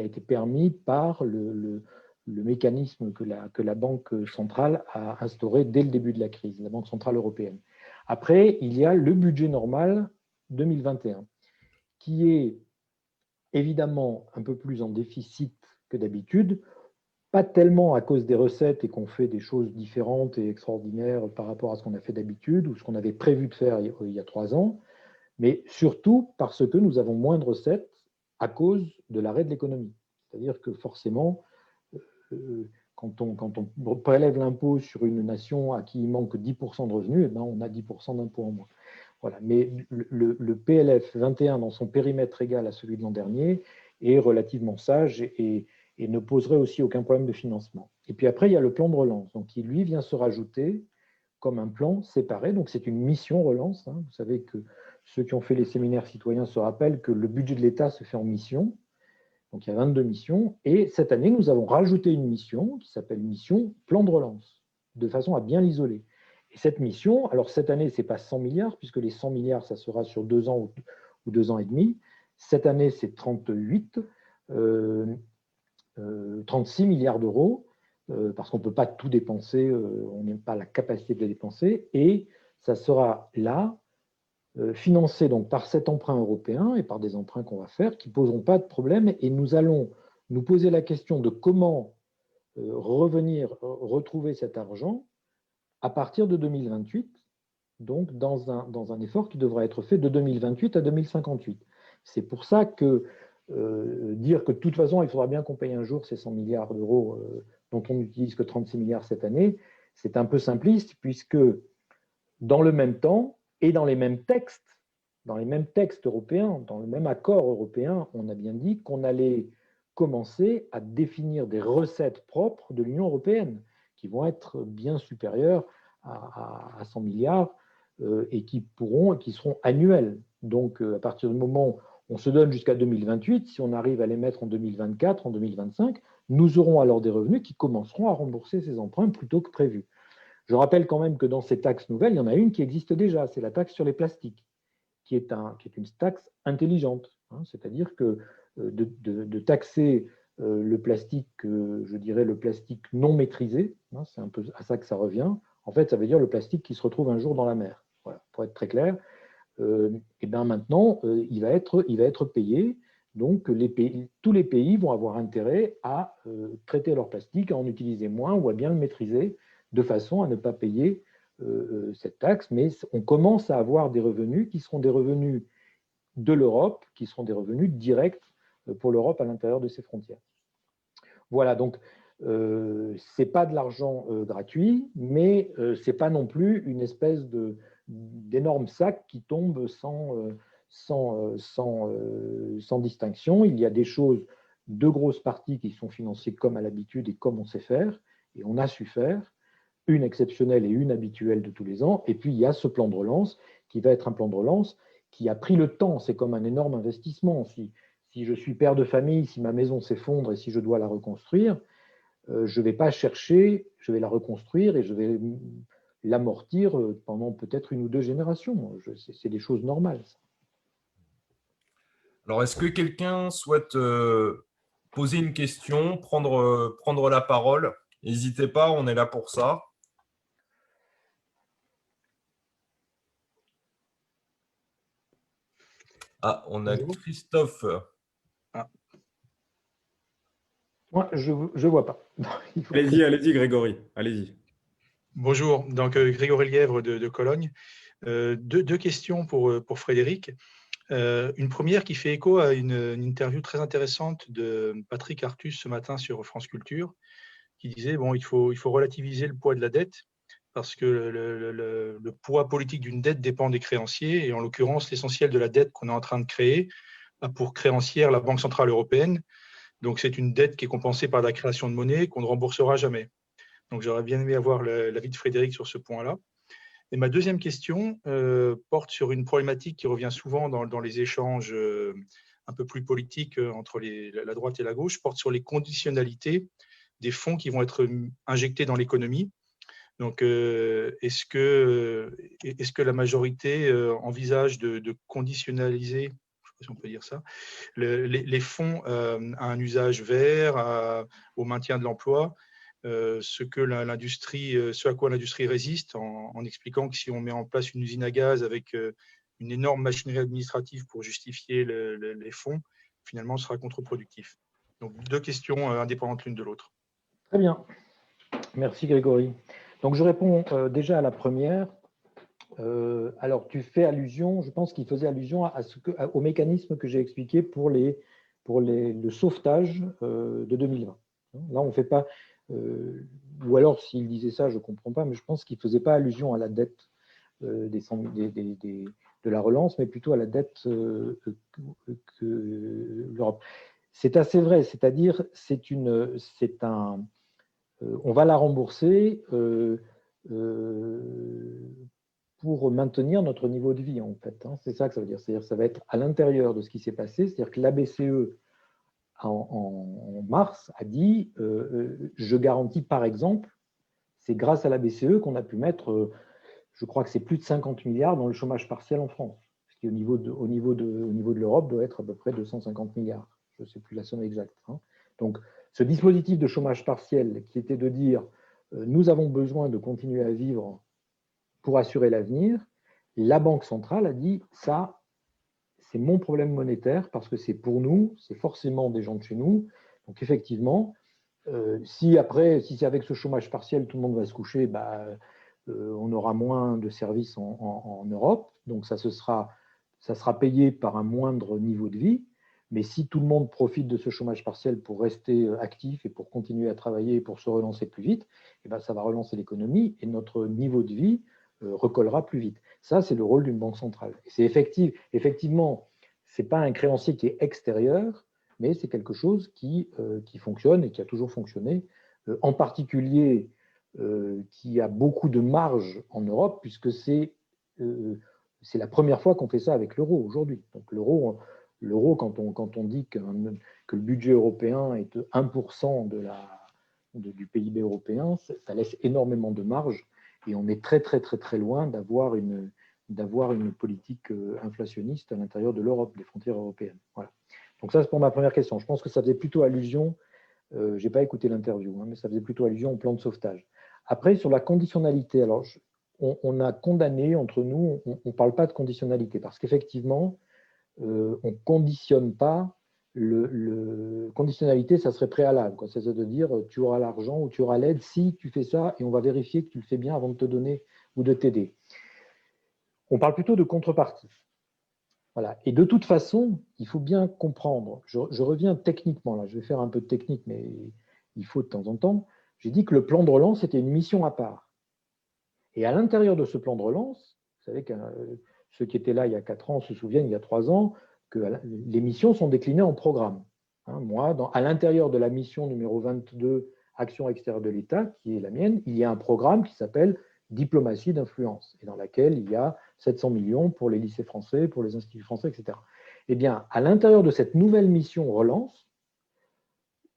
été permis par le mécanisme que la Banque centrale a instauré dès le début de la crise, la Banque centrale européenne. Après, il y a le budget normal 2021, qui est évidemment un peu plus en déficit que d'habitude, pas tellement à cause des recettes et qu'on fait des choses différentes et extraordinaires par rapport à ce qu'on a fait d'habitude ou ce qu'on avait prévu de faire il y a 3 ans, mais surtout parce que nous avons moins de recettes à cause de l'arrêt de l'économie. C'est-à-dire que forcément, quand on prélève l'impôt sur une nation à qui il manque 10% de revenus, eh ben on a 10% d'impôt en moins. Voilà. Mais le PLF 21, dans son périmètre égal à celui de l'an dernier, est relativement sage et ne poserait aussi aucun problème de financement. Et puis après, il y a le plan de relance, donc qui lui vient se rajouter comme un plan séparé. Donc c'est une mission relance. Hein. Vous savez que ceux qui ont fait les séminaires citoyens se rappellent que le budget de l'État se fait en mission. Donc il y a 22 missions. Et cette année, nous avons rajouté une mission qui s'appelle mission plan de relance, de façon à bien l'isoler. Et cette mission, alors cette année, ce n'est pas 100 milliards, puisque les 100 milliards, ça sera sur 2 ans ou 2 ans et demi. Cette année, c'est 36 milliards d'euros, parce qu'on ne peut pas tout dépenser, on n'a pas la capacité de les dépenser. Et ça sera là, financé donc par cet emprunt européen et par des emprunts qu'on va faire qui ne poseront pas de problème. Et nous allons nous poser la question de comment retrouver cet argent à partir de 2028, donc dans un effort qui devra être fait de 2028 à 2058. C'est pour ça que dire que de toute façon, il faudra bien qu'on paye un jour ces 100 milliards d'euros dont on n'utilise que 36 milliards cette année, c'est un peu simpliste, puisque dans le même temps et dans les mêmes textes européens, dans le même accord européen, on a bien dit qu'on allait commencer à définir des recettes propres de l'Union européenne qui vont être bien supérieures à 100 milliards et qui seront annuelles. Donc, à partir du moment où on se donne jusqu'à 2028, si on arrive à les mettre en 2024, en 2025, nous aurons alors des revenus qui commenceront à rembourser ces emprunts plutôt que prévu. Je rappelle quand même que dans ces taxes nouvelles, il y en a une qui existe déjà, c'est la taxe sur les plastiques, qui est une taxe intelligente. Hein, c'est-à-dire que de taxer le plastique, je dirais le plastique non maîtrisé, hein, c'est un peu à ça que ça revient. En fait, ça veut dire le plastique qui se retrouve un jour dans la mer. Voilà, pour être très clair. Et bien maintenant, il va être payé. Donc, tous les pays vont avoir intérêt à traiter leur plastique, à en utiliser moins ou à bien le maîtriser de façon à ne pas payer cette taxe. Mais on commence à avoir des revenus qui seront des revenus de l'Europe, qui seront des revenus directs pour l'Europe à l'intérieur de ses frontières. Voilà, donc ce n'est pas de l'argent gratuit, mais ce n'est pas non plus une espèce d'énorme sac qui tombe sans distinction. Il y a des choses, de grosses parties qui sont financées comme à l'habitude et comme on sait faire, et on a su faire, une exceptionnelle et une habituelle de tous les ans. Et puis il y a ce plan de relance qui va être un plan de relance qui a pris le temps. C'est comme un énorme investissement. Si je suis père de famille, si ma maison s'effondre et si je dois la reconstruire, je ne vais pas chercher, je vais la reconstruire et je vais l'amortir pendant peut-être 1 ou 2 générations. C'est des choses normales. Alors, est-ce que quelqu'un souhaite poser une question, prendre la parole? N'hésitez pas, on est là pour ça. Ah, on a Bonjour. Christophe. Ah. Moi, je ne vois pas. Allez-y, Grégory, allez-y. Bonjour, donc Grégory Lièvre de Cologne. Deux questions pour Frédéric. Une première qui fait écho à une interview très intéressante de Patrick Artus ce matin sur France Culture, qui disait bon, il faut relativiser le poids de la dette parce que le poids politique d'une dette dépend des créanciers, et en l'occurrence, l'essentiel de la dette qu'on est en train de créer a pour créancière la Banque Centrale Européenne. Donc, c'est une dette qui est compensée par la création de monnaie qu'on ne remboursera jamais. Donc, j'aurais bien aimé avoir l'avis de Frédéric sur ce point-là. Et ma deuxième question porte sur une problématique qui revient souvent dans les échanges un peu plus politiques entre la droite et la gauche, porte sur les conditionnalités des fonds qui vont être injectés dans l'économie. Donc, est-ce que la majorité envisage de conditionnaliser, je ne sais pas si on peut dire ça, les fonds à un usage vert, au maintien de l'emploi, ce à quoi l'industrie résiste, en expliquant que si on met en place une usine à gaz avec une énorme machinerie administrative pour justifier les fonds, finalement, ce sera contre-productif. Donc, 2 questions indépendantes l'une de l'autre. Très bien. Merci Grégory. Donc je réponds déjà à la première. Alors tu fais allusion, je pense qu'il faisait allusion au mécanisme que j'ai expliqué pour le sauvetage de 2020. Là on ne fait pas, ou alors s'il disait ça, je ne comprends pas, mais je pense qu'il ne faisait pas allusion à la dette de la relance, mais plutôt à la dette que l'Europe. C'est assez vrai, c'est-à-dire on va la rembourser pour maintenir notre niveau de vie, en fait. C'est ça que ça veut dire. C'est-à-dire que ça va être à l'intérieur de ce qui s'est passé. C'est-à-dire que la BCE, en mars, a dit je garantis, par exemple, c'est grâce à la BCE qu'on a pu mettre, je crois que c'est plus de 50 milliards dans le chômage partiel en France, ce qui, au niveau de l'Europe, doit être à peu près 250 milliards. Je ne sais plus la somme exacte. Donc, ce dispositif de chômage partiel qui était de dire nous avons besoin de continuer à vivre pour assurer l'avenir, la Banque centrale a dit ça, c'est mon problème monétaire parce que c'est pour nous, c'est forcément des gens de chez nous. Donc effectivement, si c'est avec ce chômage partiel tout le monde va se coucher, on aura moins de services en Europe, donc ça sera payé par un moindre niveau de vie. Mais si tout le monde profite de ce chômage partiel pour rester actif et pour continuer à travailler et pour se relancer plus vite, ça va relancer l'économie et notre niveau de vie recollera plus vite. Ça, c'est le rôle d'une banque centrale. Et c'est effectivement, ce n'est pas un créancier qui est extérieur, mais c'est quelque chose qui fonctionne et qui a toujours fonctionné, en particulier qui a beaucoup de marge en Europe, puisque c'est la première fois qu'on fait ça avec l'euro aujourd'hui. Donc l'euro, quand on dit que le budget européen est 1% du PIB européen, ça laisse énormément de marge et on est très très très très loin d'avoir une politique inflationniste à l'intérieur de l'Europe, des frontières européennes. Voilà. Donc ça, c'est pour ma première question. Je pense que ça faisait plutôt allusion, je n'ai pas écouté l'interview, mais ça faisait plutôt allusion au plan de sauvetage. Après, sur la conditionnalité, alors on a condamné entre nous, on ne parle pas de conditionnalité parce qu'effectivement, on ne conditionne pas. Conditionnalité, ça serait préalable. C'est de dire tu auras l'argent ou tu auras l'aide si tu fais ça et on va vérifier que tu le fais bien avant de te donner ou de t'aider. On parle plutôt de contrepartie. Voilà. Et de toute façon, il faut bien comprendre, je reviens techniquement, là, je vais faire un peu de technique, mais il faut de temps en temps. J'ai dit que le plan de relance était une mission à part. Et à l'intérieur de ce plan de relance, vous savez que ceux qui étaient là il y a 4 ans se souviennent, il y a 3 ans, que les missions sont déclinées en programmes. Moi, à l'intérieur de la mission numéro 22, Action extérieure de l'État, qui est la mienne, il y a un programme qui s'appelle diplomatie d'influence, et dans laquelle il y a 700 millions pour les lycées français, pour les instituts français, etc. Eh bien, à l'intérieur de cette nouvelle mission relance,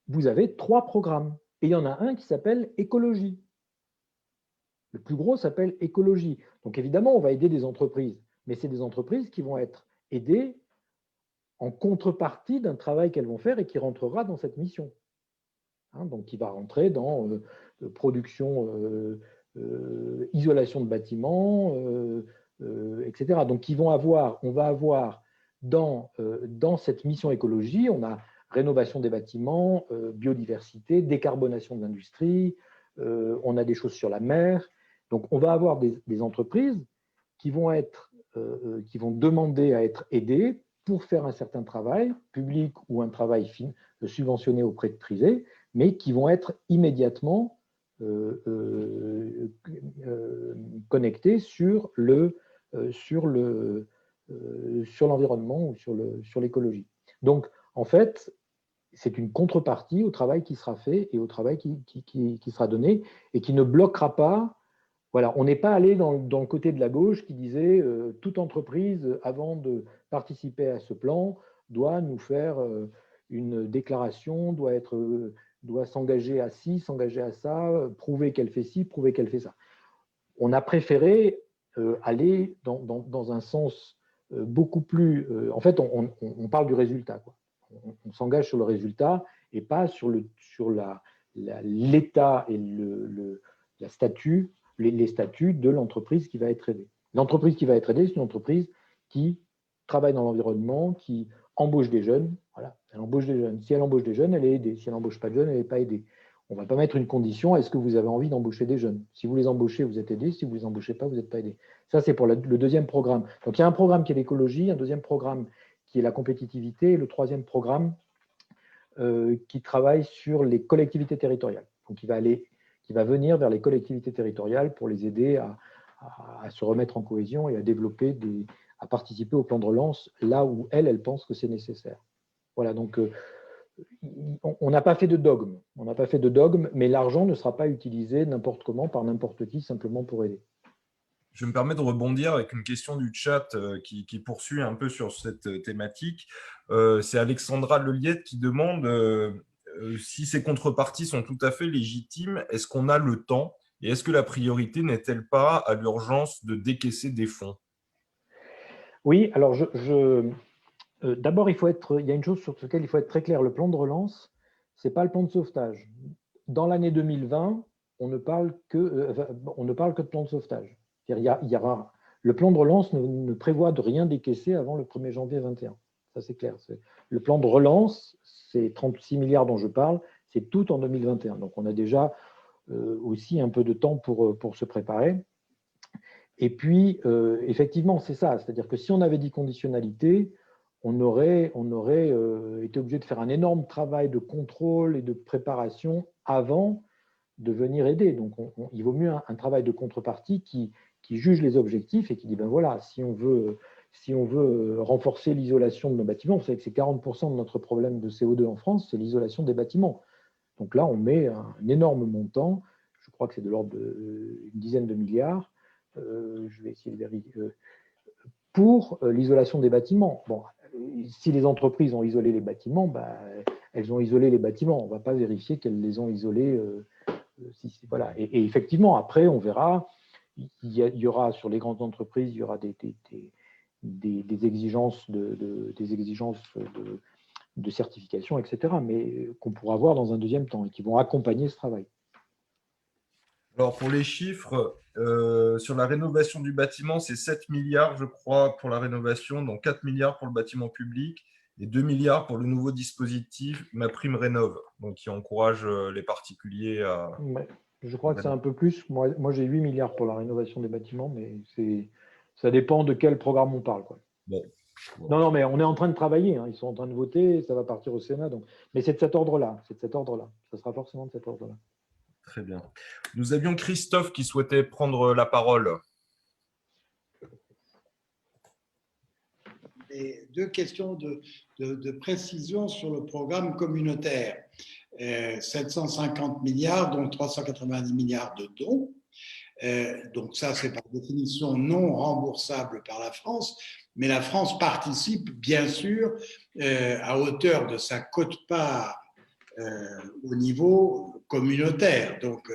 vous avez 3 programmes. Et il y en a un qui s'appelle écologie. Le plus gros s'appelle écologie. Donc évidemment, on va aider des entreprises, mais c'est des entreprises qui vont être aidées en contrepartie d'un travail qu'elles vont faire et qui rentrera dans cette mission. Donc qui va rentrer dans production, isolation de bâtiments, etc. Donc on va avoir dans cette mission écologie, on a rénovation des bâtiments, biodiversité, décarbonation de l'industrie, on a des choses sur la mer. Donc on va avoir des entreprises qui vont demander à être aidées pour faire un certain travail public ou un travail subventionné auprès de privés, mais qui vont être immédiatement connectés sur l'environnement ou sur l'écologie. Donc, en fait, c'est une contrepartie au travail qui sera fait et au travail qui sera donné et qui ne bloquera pas. Voilà, on n'est pas allé dans le côté de la gauche qui disait toute entreprise, avant de participer à ce plan, doit nous faire une déclaration, doit s'engager à ci, s'engager à ça, prouver qu'elle fait ci, prouver qu'elle fait ça. On a préféré aller dans un sens beaucoup plus… en fait, on parle du résultat, quoi. On s'engage sur le résultat et pas sur l'état et la statut, les statuts de l'entreprise qui va être aidée. L'entreprise qui va être aidée, c'est une entreprise qui travaille dans l'environnement, qui embauche des jeunes. Voilà, elle embauche des jeunes. Si elle embauche des jeunes, elle est aidée. Si elle n'embauche pas de jeunes, elle n'est pas aidée. On ne va pas mettre une condition, est-ce que vous avez envie d'embaucher des jeunes? Si vous les embauchez, vous êtes aidé. Si vous ne les embauchez pas, vous n'êtes pas aidé. Ça, c'est pour le deuxième programme. Donc, il y a un programme qui est l'écologie, un deuxième programme qui est la compétitivité, et le troisième programme qui travaille sur les collectivités territoriales. Donc, qui va venir vers les collectivités territoriales pour les aider à se remettre en cohésion et à développer à participer au plan de relance là où elles pensent que c'est nécessaire. Voilà, donc on n'a pas fait de dogme. On n'a pas fait de dogme, mais l'argent ne sera pas utilisé n'importe comment par n'importe qui simplement pour aider. Je me permets de rebondir avec une question du chat qui poursuit un peu sur cette thématique. C'est Alexandra Leliette qui demande si ces contreparties sont tout à fait légitimes, est-ce qu'on a le temps et est-ce que la priorité n'est-elle pas à l'urgence de décaisser des fonds? Oui, alors d'abord, il y a une chose sur laquelle il faut être très clair. Le plan de relance, ce n'est pas le plan de sauvetage. Dans l'année 2020, on ne parle que de plan de sauvetage. Le plan de relance ne prévoit de rien décaisser avant le 1er janvier 2021. Ça, c'est clair. Le plan de relance, c'est 36 milliards dont je parle, c'est tout en 2021. Donc, on a déjà aussi un peu de temps pour se préparer. Et puis, effectivement, c'est ça. C'est-à-dire que si on avait dit conditionnalité, on aurait été obligé de faire un énorme travail de contrôle et de préparation avant de venir aider. Donc, il vaut mieux un travail de contrepartie qui juge les objectifs et qui dit, ben voilà, si on veut renforcer l'isolation de nos bâtiments, vous savez que c'est 40% de notre problème de CO2 en France, c'est l'isolation des bâtiments. Donc là, on met un énorme montant, je crois que c'est de l'ordre d'une dizaine de milliards, je vais essayer de vérifier, pour l'isolation des bâtiments. Bon, si les entreprises ont isolé les bâtiments, bah, elles ont isolé les bâtiments. On ne va pas vérifier qu'elles les ont isolés. Voilà. Et effectivement, après, on verra. Il y aura sur les grandes entreprises, il y aura des exigences de certification, etc., mais qu'on pourra voir dans un deuxième temps et qui vont accompagner ce travail. Alors, pour les chiffres, sur la rénovation du bâtiment, c'est 7 milliards, je crois, pour la rénovation, donc 4 milliards pour le bâtiment public et 2 milliards pour le nouveau dispositif MaPrimeRénov', donc qui encourage les particuliers à… Ouais, je crois que c'est un peu plus. Moi j'ai 8 milliards pour la rénovation des bâtiments, mais ça dépend de quel programme on parle, quoi. Bon. Non, mais on est en train de travailler, hein. Ils sont en train de voter, ça va partir au Sénat. Donc. Mais c'est de cet ordre-là. Ça sera forcément de cet ordre-là. Très bien. Nous avions Christophe qui souhaitait prendre la parole. Et 2 questions de précision sur le programme communautaire. 750 milliards, dont 390 milliards de dons. Donc ça, c'est par définition non remboursable par la France, mais la France participe bien sûr à hauteur de sa quote-part au niveau communautaire. Donc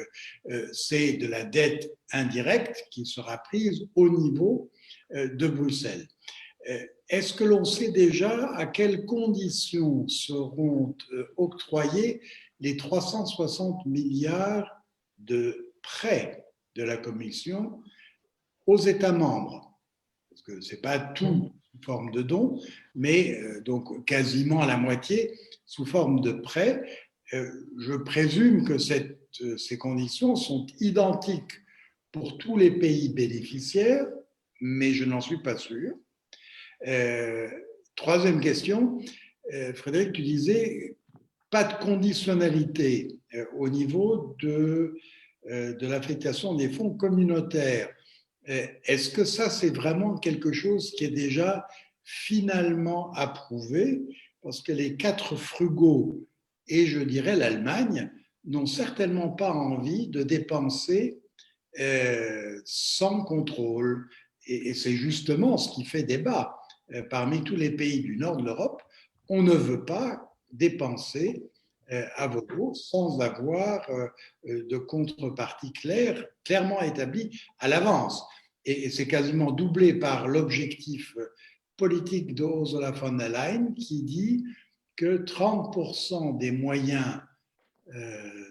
c'est de la dette indirecte qui sera prise au niveau de Bruxelles. Est-ce que l'on sait déjà à quelles conditions seront octroyés les 360 milliards de prêts de la Commission aux États membres? Parce que ce n'est pas tout sous forme de dons, mais donc quasiment la moitié sous forme de prêts. Je présume que ces conditions sont identiques pour tous les pays bénéficiaires, mais je n'en suis pas sûr. Troisième question, Frédéric, tu disais pas de conditionnalité au niveau de l'affectation des fonds communautaires. Est-ce que ça, c'est vraiment quelque chose qui est déjà finalement approuvé? Parce que les 4 frugaux, et je dirais l'Allemagne, n'ont certainement pas envie de dépenser sans contrôle. Et c'est justement ce qui fait débat. Parmi tous les pays du nord de l'Europe, on ne veut pas dépenser à vogo sans avoir de contrepartie clairement établie à l'avance. Et c'est quasiment doublé par l'objectif politique de Ursula von der Leyen qui dit que 30% des moyens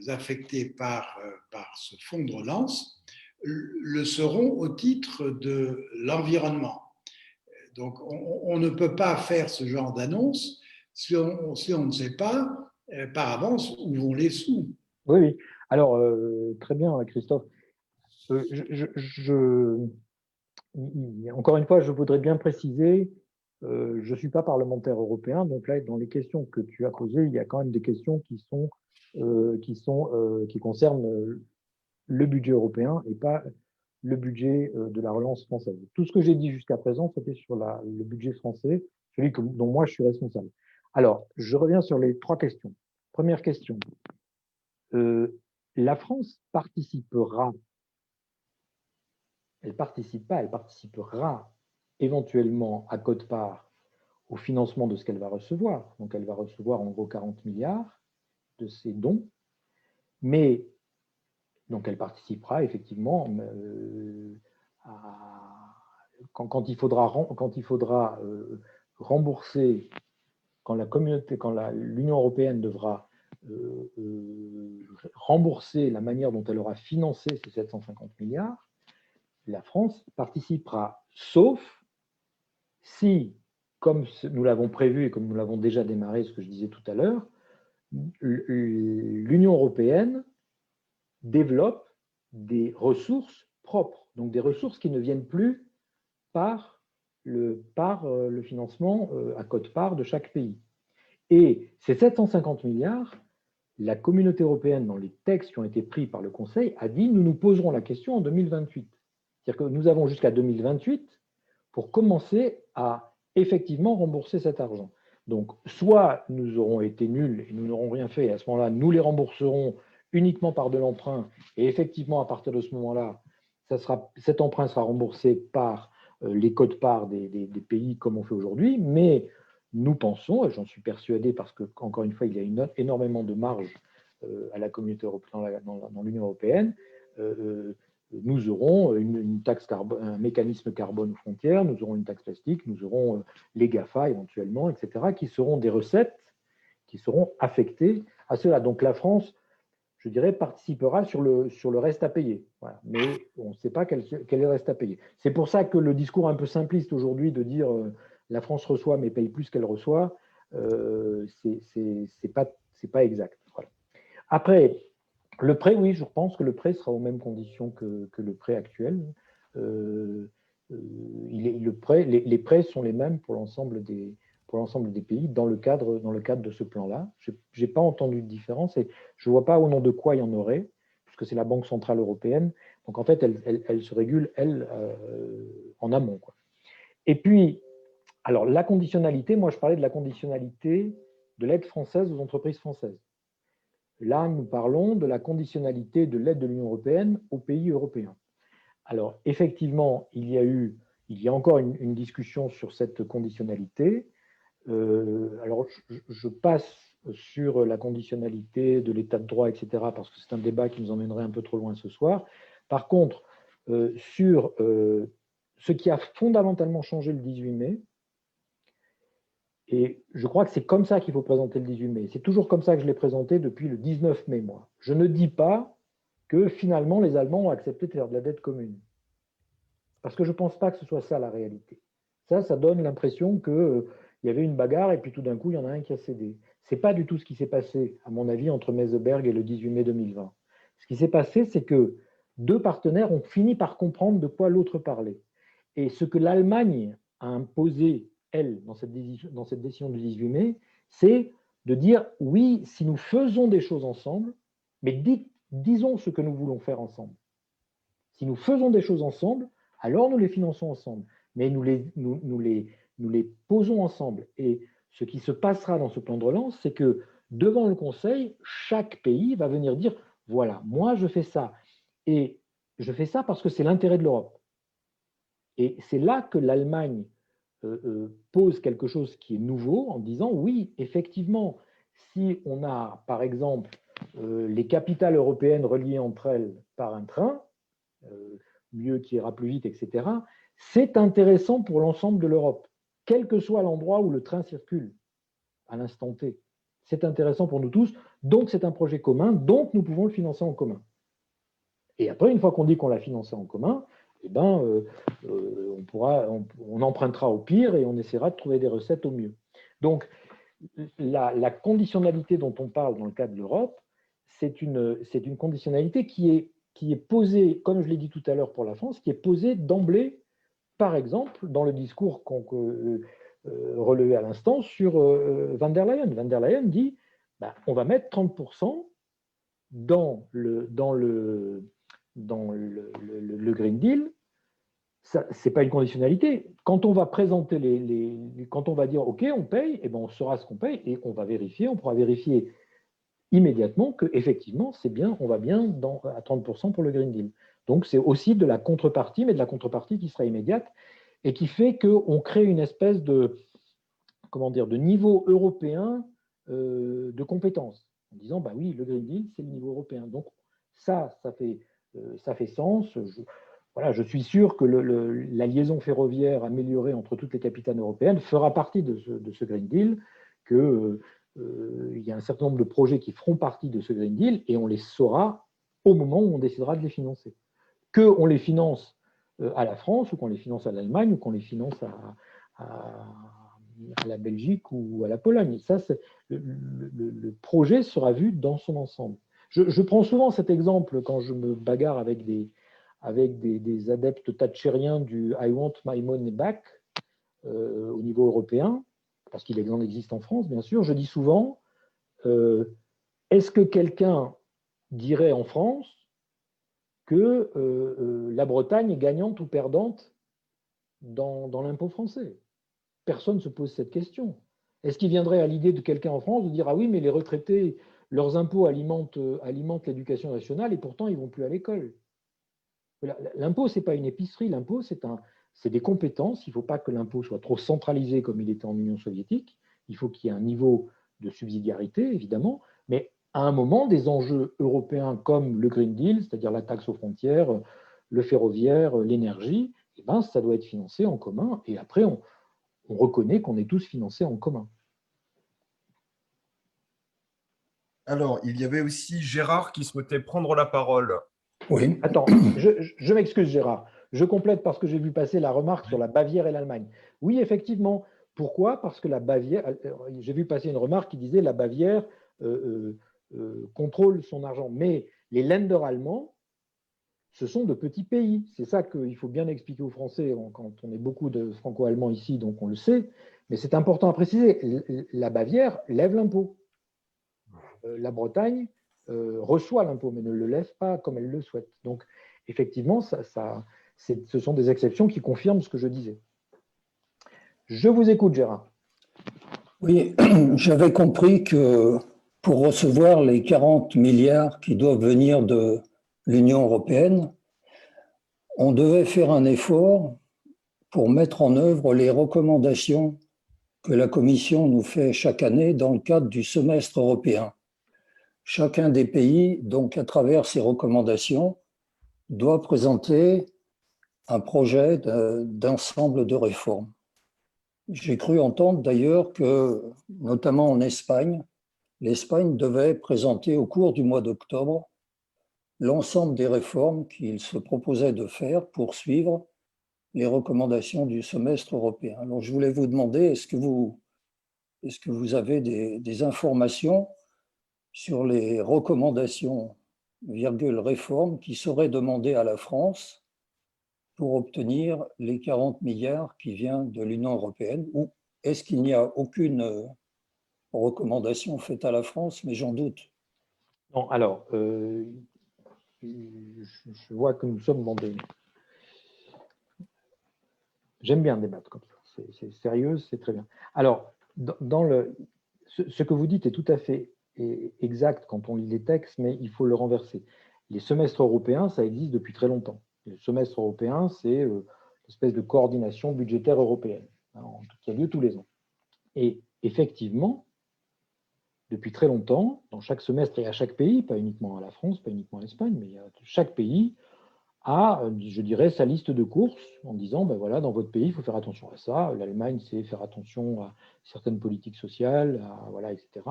affectés par ce fonds de relance le seront au titre de l'environnement. Donc, on ne peut pas faire ce genre d'annonce si on ne sait pas par avance où vont les sous. Oui, oui. Alors, très bien, Christophe. Encore une fois, je voudrais bien préciser, je ne suis pas parlementaire européen, donc là, dans les questions que tu as posées, il y a quand même des questions qui concernent le budget européen et pas le budget de la relance française. Tout ce que j'ai dit jusqu'à présent, c'était sur le budget français, celui dont moi je suis responsable. Alors, je reviens sur les 3 questions. Première question. La France participera, elle participe pas, elle participera éventuellement à quote-part au financement de ce qu'elle va recevoir. Donc, elle va recevoir en gros 40 milliards de ces dons, mais donc elle participera effectivement quand il faudra rembourser, quand l'Union européenne devra rembourser la manière dont elle aura financé ces 750 milliards, la France participera, sauf si, comme nous l'avons prévu et comme nous l'avons déjà démarré, ce que je disais tout à l'heure, l'Union européenne développe des ressources propres, donc des ressources qui ne viennent plus par le financement à quote-part de chaque pays. Et ces 750 milliards, la communauté européenne, dans les textes qui ont été pris par le Conseil, a dit nous nous poserons la question en 2028. C'est-à-dire que nous avons jusqu'à 2028 pour commencer à effectivement rembourser cet argent. Donc, soit nous aurons été nuls et nous n'aurons rien fait, et à ce moment-là, nous les rembourserons uniquement par de l'emprunt, et effectivement, à partir de ce moment-là, cet emprunt sera remboursé par les quotes-parts des pays comme on fait aujourd'hui, mais nous pensons, et j'en suis persuadé parce que, encore une fois, il y a énormément de marge à la communauté européenne, dans l'Union européenne, nous aurons une taxe un mécanisme carbone aux frontières, nous aurons une taxe plastique, nous aurons les GAFA éventuellement, etc., qui seront des recettes qui seront affectées à cela. Donc la France, je dirais, participera sur le reste à payer. Voilà. Mais on ne sait pas quel est le reste à payer. C'est pour ça que le discours un peu simpliste aujourd'hui de dire la France reçoit mais paye plus qu'elle reçoit, c'est pas exact. Voilà. Après, le prêt, oui, je pense que le prêt sera aux mêmes conditions que le prêt actuel. Les prêts sont les mêmes pour l'ensemble des pays dans le cadre de ce plan-là. Je n'ai pas entendu de différence et je ne vois pas au nom de quoi il y en aurait, puisque c'est la Banque Centrale Européenne. Donc en fait, elle se régule, en amont, quoi. Et puis, alors la conditionnalité, moi je parlais de la conditionnalité de l'aide française aux entreprises françaises. Là, nous parlons de la conditionnalité de l'aide de l'Union européenne aux pays européens. Alors, effectivement, il y a encore une discussion sur cette conditionnalité. Alors, je passe sur la conditionnalité de l'état de droit, etc., parce que c'est un débat qui nous emmènerait un peu trop loin ce soir. Par contre, sur ce qui a fondamentalement changé le 18 mai, et je crois que c'est comme ça qu'il faut présenter le 18 mai. C'est toujours comme ça que je l'ai présenté depuis le 19 mai, moi. Je ne dis pas que finalement les Allemands ont accepté de faire de la dette commune. Parce que je ne pense pas que ce soit ça la réalité. Ça donne l'impression qu'il y avait une bagarre et puis tout d'un coup, il y en a un qui a cédé. Ce n'est pas du tout ce qui s'est passé, à mon avis, entre Meseberg et le 18 mai 2020. Ce qui s'est passé, c'est que deux partenaires ont fini par comprendre de quoi l'autre parlait. Et ce que l'Allemagne a imposé, elle, dans cette décision du 18 mai, c'est de dire oui, si nous faisons des choses ensemble, mais disons ce que nous voulons faire ensemble. Si nous faisons des choses ensemble, alors nous les finançons ensemble, mais nous les posons ensemble. Et ce qui se passera dans ce plan de relance, c'est que devant le Conseil, chaque pays va venir dire voilà, moi je fais ça. Et je fais ça parce que c'est l'intérêt de l'Europe. Et c'est là que l'Allemagne pose quelque chose qui est nouveau en disant oui, effectivement, si on a par exemple les capitales européennes reliées entre elles par un train, mieux qui ira plus vite, etc., c'est intéressant pour l'ensemble de l'Europe, quel que soit l'endroit où le train circule à l'instant T. C'est intéressant pour nous tous, donc c'est un projet commun, donc nous pouvons le financer en commun. Et après, une fois qu'on dit qu'on l'a financé en commun, eh ben, on empruntera au pire et on essaiera de trouver des recettes au mieux. Donc, la conditionnalité dont on parle dans le cas de l'Europe, c'est une conditionnalité qui est posée, comme je l'ai dit tout à l'heure pour la France, qui est posée d'emblée, par exemple, dans le discours qu'on relevait à l'instant sur Van der Leyen. Van der Leyen dit on va mettre 30% dans le Green Deal. Ce n'est pas une conditionnalité. Quand on va présenter quand on va dire OK, on paye, eh ben on saura ce qu'on paye et on va vérifier, on pourra vérifier immédiatement qu'effectivement, c'est bien, on va bien à 30% pour le Green Deal. Donc, c'est aussi de la contrepartie, mais de la contrepartie qui sera immédiate et qui fait qu'on crée une espèce de niveau européen de compétences. En disant, bah oui, le Green Deal, c'est le niveau européen. Donc, ça fait sens. Je suis sûr que la liaison ferroviaire améliorée entre toutes les capitales européennes fera partie de ce Green Deal, il y a un certain nombre de projets qui feront partie de ce Green Deal et on les saura au moment où on décidera de les financer. Qu'on les finance à la France ou qu'on les finance à l'Allemagne ou qu'on les finance à la Belgique ou à la Pologne. Ça, le projet sera vu dans son ensemble. Je prends souvent cet exemple quand je me bagarre avec des adeptes thatchériens du « I want my money back » au niveau européen, parce qu'il en existe en France, bien sûr. Je dis souvent, est-ce que quelqu'un dirait en France que la Bretagne est gagnante ou perdante dans l'impôt français? Personne ne se pose cette question. Est-ce qu'il viendrait à l'idée de quelqu'un en France de dire « Ah oui, mais les retraités, leurs impôts alimentent l'éducation nationale et pourtant ils ne vont plus à l'école ». L'impôt, ce n'est pas une épicerie. L'impôt, c'est des compétences. Il ne faut pas que l'impôt soit trop centralisé comme il était en Union soviétique. Il faut qu'il y ait un niveau de subsidiarité, évidemment. Mais à un moment, des enjeux européens comme le Green Deal, c'est-à-dire la taxe aux frontières, le ferroviaire, l'énergie, eh ben, ça doit être financé en commun. Et après, on reconnaît qu'on est tous financés en commun. Alors, il y avait aussi Gérard qui souhaitait prendre la parole. Oui. Attends, je m'excuse Gérard. Je complète parce que j'ai vu passer la remarque sur la Bavière et l'Allemagne. Oui, effectivement. Pourquoi? Parce que la Bavière, j'ai vu passer une remarque qui disait la Bavière contrôle son argent. Mais les Länder allemands, ce sont de petits pays. C'est ça qu'il faut bien expliquer aux Français quand on est beaucoup de franco-allemands ici, donc on le sait. Mais c'est important à préciser. La Bavière lève l'impôt. La Bretagne reçoit l'impôt, mais ne le lève pas comme elle le souhaite. Donc, effectivement, ce sont des exceptions qui confirment ce que je disais. Je vous écoute, Gérard. Oui, j'avais compris que pour recevoir les 40 milliards qui doivent venir de l'Union européenne, on devait faire un effort pour mettre en œuvre les recommandations que la Commission nous fait chaque année dans le cadre du semestre européen. Chacun des pays, donc à travers ces recommandations, doit présenter un projet d'ensemble de réformes. J'ai cru entendre d'ailleurs que, notamment en Espagne, l'Espagne devait présenter au cours du mois d'octobre l'ensemble des réformes qu'il se proposait de faire pour suivre les recommandations du semestre européen. Alors je voulais vous demander, est-ce que vous avez des informations sur les recommandations, réformes qui seraient demandées à la France pour obtenir les 40 milliards qui viennent de l'Union européenne, ou est-ce qu'il n'y a aucune recommandation faite à la France, mais j'en doute. Non, alors, je vois que nous sommes dans des... J'aime bien débattre comme ça, c'est sérieux, c'est très bien. Alors, ce que vous dites est tout à fait exact quand on lit les textes, mais il faut le renverser. Les semestres européens, ça existe depuis très longtemps. Le semestre européen, c'est l'espèce de coordination budgétaire européenne, qui a lieu tous les ans. Et effectivement, depuis très longtemps, dans chaque semestre et à chaque pays, pas uniquement à la France, pas uniquement à l'Espagne, mais chaque pays a, je dirais, sa liste de courses en disant, ben voilà, dans votre pays, il faut faire attention à ça. L'Allemagne, c'est faire attention à certaines politiques sociales, voilà, etc.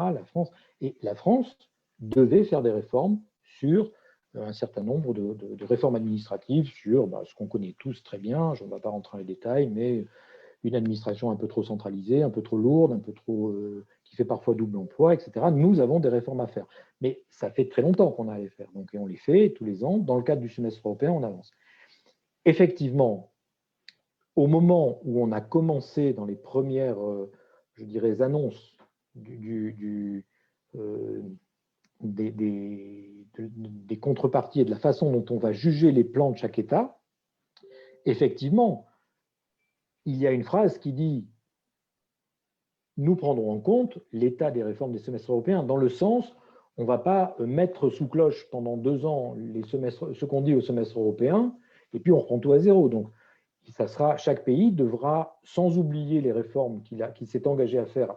La France devait faire des réformes sur un certain nombre de réformes administratives, sur ce qu'on connaît tous très bien, je ne vais pas rentrer dans les détails, mais une administration un peu trop centralisée, un peu trop lourde, un peu trop qui fait parfois double emploi, etc. Nous avons des réformes à faire. Mais ça fait très longtemps qu'on a à les faire. Donc, on les fait tous les ans. Dans le cadre du semestre européen, on avance. Effectivement, au moment où on a commencé dans les premières, je dirais, annonces des contreparties et de la façon dont on va juger les plans de chaque État, effectivement, il y a une phrase qui dit « Nous prendrons en compte l'état des réformes des semestres européens » dans le sens, on ne va pas mettre sous cloche pendant 2 ans ce qu'on dit au semestre européen et puis on reprend tout à zéro. Donc, chaque pays devra, sans oublier les réformes qu'il s'est engagé à faire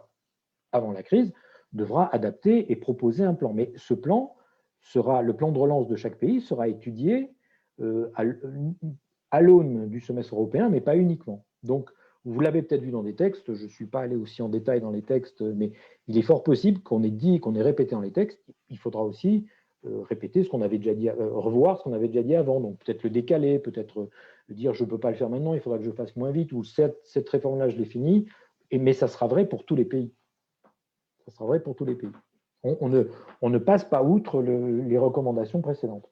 avant la crise, devra adapter et proposer un plan. Mais ce plan le plan de relance de chaque pays sera étudié à l'aune du semestre européen, mais pas uniquement. Donc, vous l'avez peut-être vu dans des textes, je ne suis pas allé aussi en détail dans les textes, mais il est fort possible qu'on ait dit, qu'on ait répété dans les textes. Il faudra aussi répéter ce qu'on avait déjà dit, revoir ce qu'on avait déjà dit avant. Donc, peut-être le décaler, peut-être dire je ne peux pas le faire maintenant, il faudra que je fasse moins vite, ou cette réforme-là, je l'ai finie. Mais ça sera vrai pour tous les pays. Ça sera vrai pour tous les pays. On ne passe pas outre les recommandations précédentes.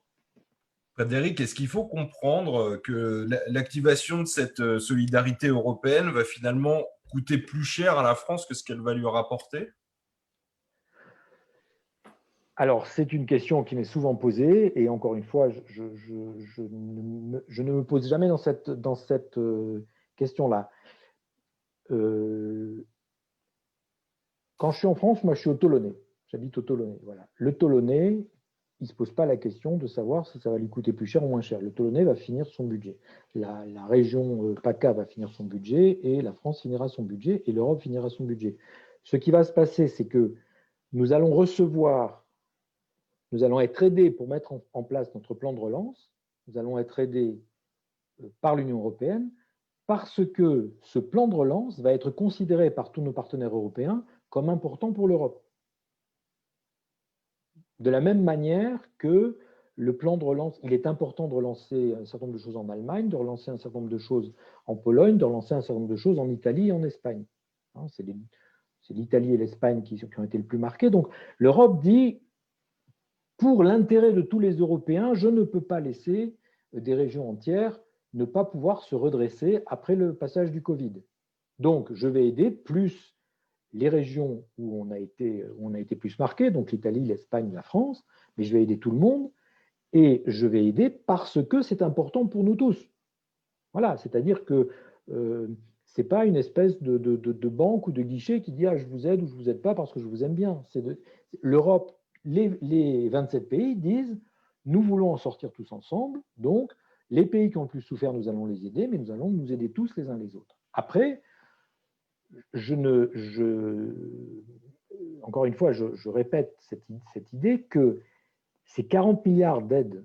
Frédéric, est-ce qu'il faut comprendre que l'activation de cette solidarité européenne va finalement coûter plus cher à la France que ce qu'elle va lui rapporter? Alors, c'est une question qui m'est souvent posée, et encore une fois, je ne me pose jamais dans cette question-là. Quand je suis en France, moi je suis au Tolonnais, j'habite au Tolonnais. Voilà. Le Tolonnais, il ne se pose pas la question de savoir si ça va lui coûter plus cher ou moins cher. Le Tolonnais va finir son budget. La région PACA va finir son budget, et la France finira son budget, et l'Europe finira son budget. Ce qui va se passer, c'est que nous allons être aidés pour mettre en place notre plan de relance, nous allons être aidés par l'Union européenne, parce que ce plan de relance va être considéré par tous nos partenaires européens comme important pour l'Europe. De la même manière que le plan de relance, il est important de relancer un certain nombre de choses en Allemagne, de relancer un certain nombre de choses en Pologne, de relancer un certain nombre de choses en Italie et en Espagne. C'est l'Italie et l'Espagne qui ont été le plus marqués. Donc l'Europe dit, pour l'intérêt de tous les Européens, je ne peux pas laisser des régions entières ne pas pouvoir se redresser après le passage du Covid. Donc je vais aider plus les régions où on a été plus marqué, donc l'Italie, l'Espagne, la France, mais je vais aider tout le monde, et je vais aider parce que c'est important pour nous tous. Voilà, c'est-à-dire que ce n'est pas une espèce de banque ou de guichet qui dit « Ah, je vous aide ou je ne vous aide pas parce que je vous aime bien ». l'Europe, les 27 pays disent nous voulons en sortir tous ensemble, donc les pays qui ont le plus souffert, nous allons les aider, mais nous allons nous aider tous les uns les autres. Après, encore une fois, je répète cette idée que ces 40 milliards d'aides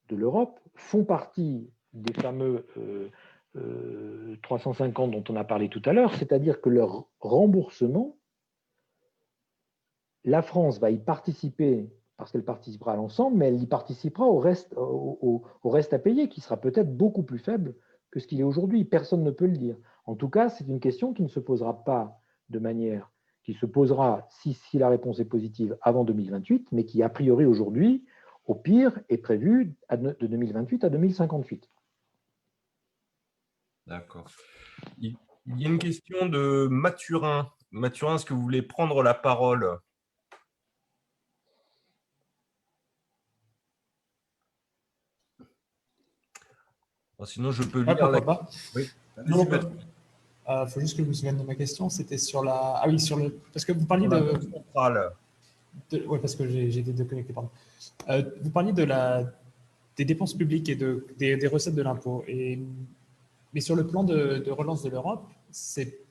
de l'Europe font partie des fameux 350 dont on a parlé tout à l'heure, c'est-à-dire que leur remboursement, la France va y participer parce qu'elle participera à l'ensemble, mais elle y participera au reste à payer, qui sera peut-être beaucoup plus faible que ce qu'il est aujourd'hui. Personne ne peut le dire. En tout cas, c'est une question qui ne se posera pas de manière, qui se posera, si la réponse est positive, avant 2028, mais qui, a priori, aujourd'hui, au pire, est prévue de 2028 à 2058. D'accord. Il y a une question de Mathurin. Mathurin, est-ce que vous voulez prendre la parole? Sinon, je peux lire pourquoi pas. Oui. Non, faut juste que je me souvienne de ma question. C'était sur la. Ah oui, sur le. Parce que vous parliez de. Oui, parce que j'ai été déconnecté, pardon. Vous parliez des dépenses publiques et des recettes de l'impôt. Mais sur le plan de relance de l'Europe,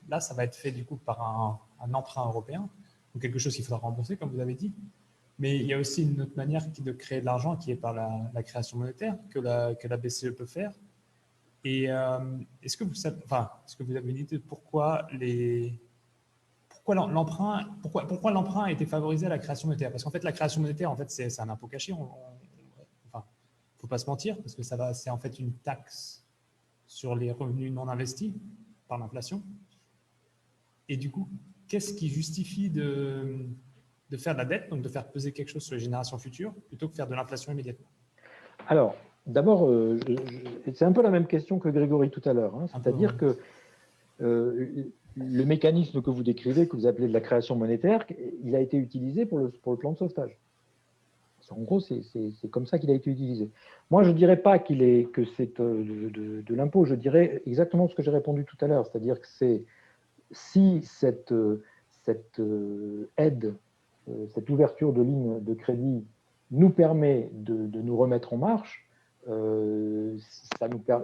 là, ça va être fait du coup par un emprunt européen, ou quelque chose qu'il faudra rembourser, comme vous avez dit. Mais il y a aussi une autre manière de créer de l'argent qui est par la création monétaire que la BCE peut faire. Et est-ce que vous avez une idée de pourquoi l'emprunt a été favorisé à la création monétaire? Parce qu'en fait, la création monétaire, en fait, c'est un impôt caché. Enfin, faut pas se mentir, parce que c'est en fait une taxe sur les revenus non investis par l'inflation. Et du coup, qu'est-ce qui justifie de faire de la dette, donc de faire peser quelque chose sur les générations futures, plutôt que de faire de l'inflation immédiatement? Alors, d'abord, c'est un peu la même question que Grégory tout à l'heure. Hein, c'est-à-dire que le mécanisme que vous décrivez, que vous appelez de la création monétaire, il a été utilisé pour le plan de sauvetage. En gros, c'est comme ça qu'il a été utilisé. Moi, je ne dirais pas que c'est de l'impôt. Je dirais exactement ce que j'ai répondu tout à l'heure. C'est-à-dire que si cette aide, cette ouverture de ligne de crédit nous permet de nous remettre en marche,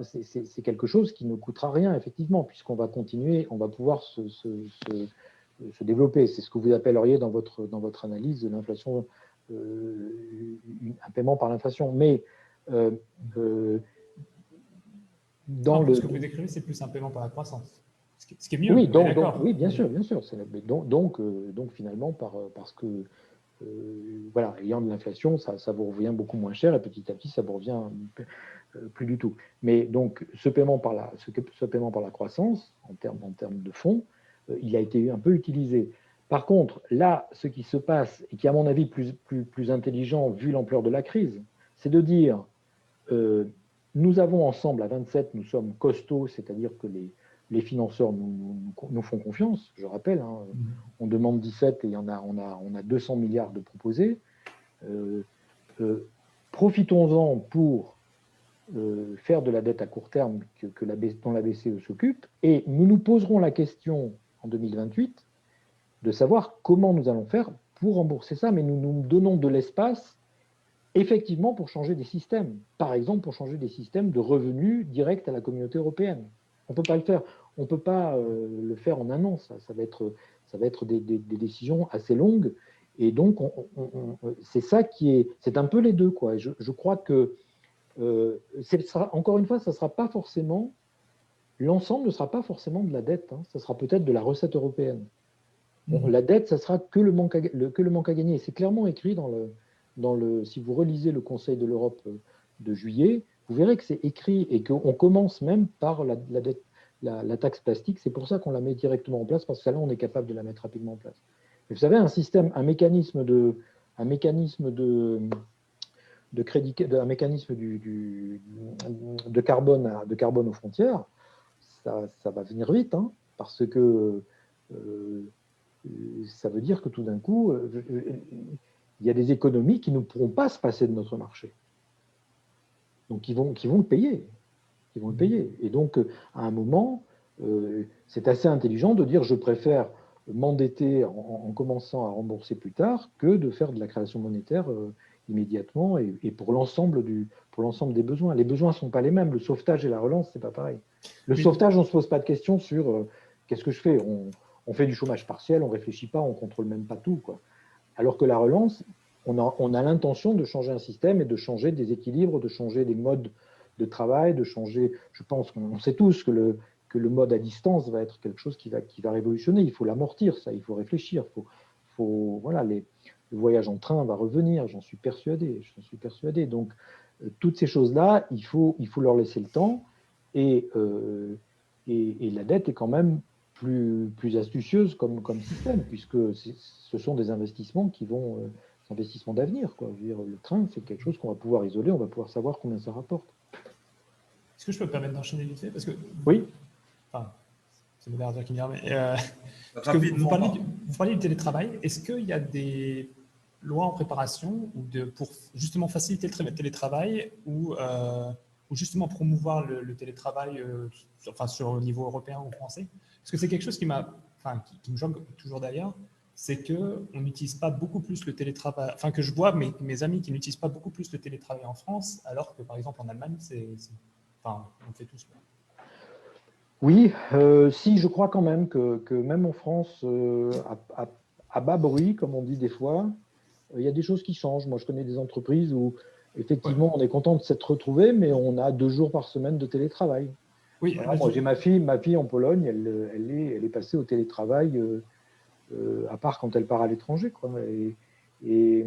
c'est quelque chose qui ne coûtera rien, effectivement, puisqu'on va continuer, on va pouvoir se développer. C'est ce que vous appelleriez dans votre analyse de l'inflation, un paiement par l'inflation. Mais ce que vous décrivez, c'est plus un paiement par la croissance. Ce qui est mieux. Oui, oui, bien sûr. Donc finalement, parce que voilà, ayant de l'inflation, ça vous revient beaucoup moins cher et petit à petit, ça vous revient plus du tout. Mais donc, ce paiement par la croissance, en termes de fonds, il a été un peu utilisé. Par contre, là, ce qui se passe, et qui est à mon avis plus intelligent vu l'ampleur de la crise, c'est de dire, nous avons ensemble, à 27, nous sommes costauds, c'est-à-dire que les financeurs nous font confiance, je rappelle, hein, on demande 17 et on a 200 milliards de proposés. Profitons-en pour faire de la dette à court terme dont la BCE s'occupe, et nous nous poserons la question en 2028 de savoir comment nous allons faire pour rembourser ça, mais nous nous donnons de l'espace effectivement pour changer des systèmes. Par exemple, pour changer des systèmes de revenus directs à la communauté européenne. On ne peut pas le faire. On ne peut pas le faire en un an. Ça va être des décisions assez longues. Et donc, c'est ça qui est... C'est un peu les deux, quoi. Je crois que, encore une fois, ça sera pas forcément... L'ensemble ne sera pas forcément de la dette. Hein. Ça sera peut-être de la recette européenne. Bon, la dette, ça sera que le manque à gagner. C'est clairement écrit si vous relisez le Conseil de l'Europe de juillet, vous verrez que c'est écrit et qu'on commence même par la taxe plastique. C'est pour ça qu'on la met directement en place, parce que là, on est capable de la mettre rapidement en place. Et vous savez, un mécanisme de carbone aux frontières, ça va venir vite, hein, parce que ça veut dire que tout d'un coup, il y a des économies qui ne pourront pas se passer de notre marché. Donc, ils vont le payer. Ils vont le payer. Et donc, à un moment, c'est assez intelligent de dire je préfère m'endetter en commençant à rembourser plus tard que de faire de la création monétaire immédiatement et pour l'ensemble des besoins. Les besoins ne sont pas les mêmes. Le sauvetage et la relance, ce n'est pas pareil. Le sauvetage, on ne se pose pas de questions sur qu'est-ce que je fais. On fait du chômage partiel, on ne réfléchit pas, on ne contrôle même pas tout, quoi. Alors que la relance, on a l'intention de changer un système et de changer des équilibres, de changer des modes de travail, de changer. Je pense qu'on sait tous que le mode à distance va être quelque chose qui va révolutionner. Il faut l'amortir, ça, il faut réfléchir. Voilà, le voyage en train va revenir, j'en suis persuadé. Donc, toutes ces choses-là, il faut leur laisser le temps. Et la dette est quand même plus astucieuse comme système, puisque ce sont des investissements qui vont, investissements d'avenir, quoi. Je veux dire, le train, c'est quelque chose qu'on va pouvoir isoler, on va pouvoir savoir combien ça rapporte. Est-ce que je peux me permettre d'enchaîner vite fait? Parce que, oui. Enfin, c'est modérateur qui me dit, mais parce que vous parliez du télétravail. Est-ce qu'il y a des lois en préparation pour justement faciliter le télétravail ou justement promouvoir le télétravail sur le niveau européen ou français? Parce que c'est quelque chose qui me choque toujours d'ailleurs, c'est qu'on n'utilise pas beaucoup plus le télétravail, enfin que je vois mes amis qui n'utilisent pas beaucoup plus le télétravail en France, alors que par exemple en Allemagne, on le fait tous. Oui, si, je crois quand même que même en France, à bas bruit, comme on dit des fois, il y a des choses qui changent. Moi, je connais des entreprises où, effectivement, on est content de s'être retrouvés, mais on a 2 jours par semaine de télétravail. Oui, voilà, moi, j'ai ma fille en Pologne, elle est passée au télétravail, à part quand elle part à l'étranger, quoi. Et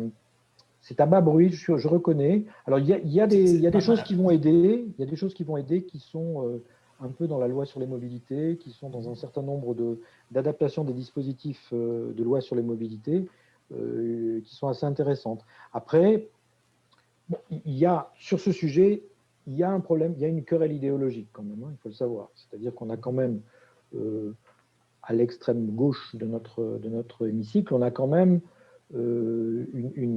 c'est à bas bruit, je reconnais. Alors, il y a des choses qui vont aider. Il y a des choses qui vont aider qui sont un peu dans la loi sur les mobilités, qui sont dans un certain nombre d'adaptations des dispositifs de loi sur les mobilités, qui sont assez intéressantes. Après, sur ce sujet, il y a un problème, il y a une querelle idéologique quand même, hein, il faut le savoir. C'est-à-dire qu'on a quand même, à l'extrême gauche de notre hémicycle, on a quand même une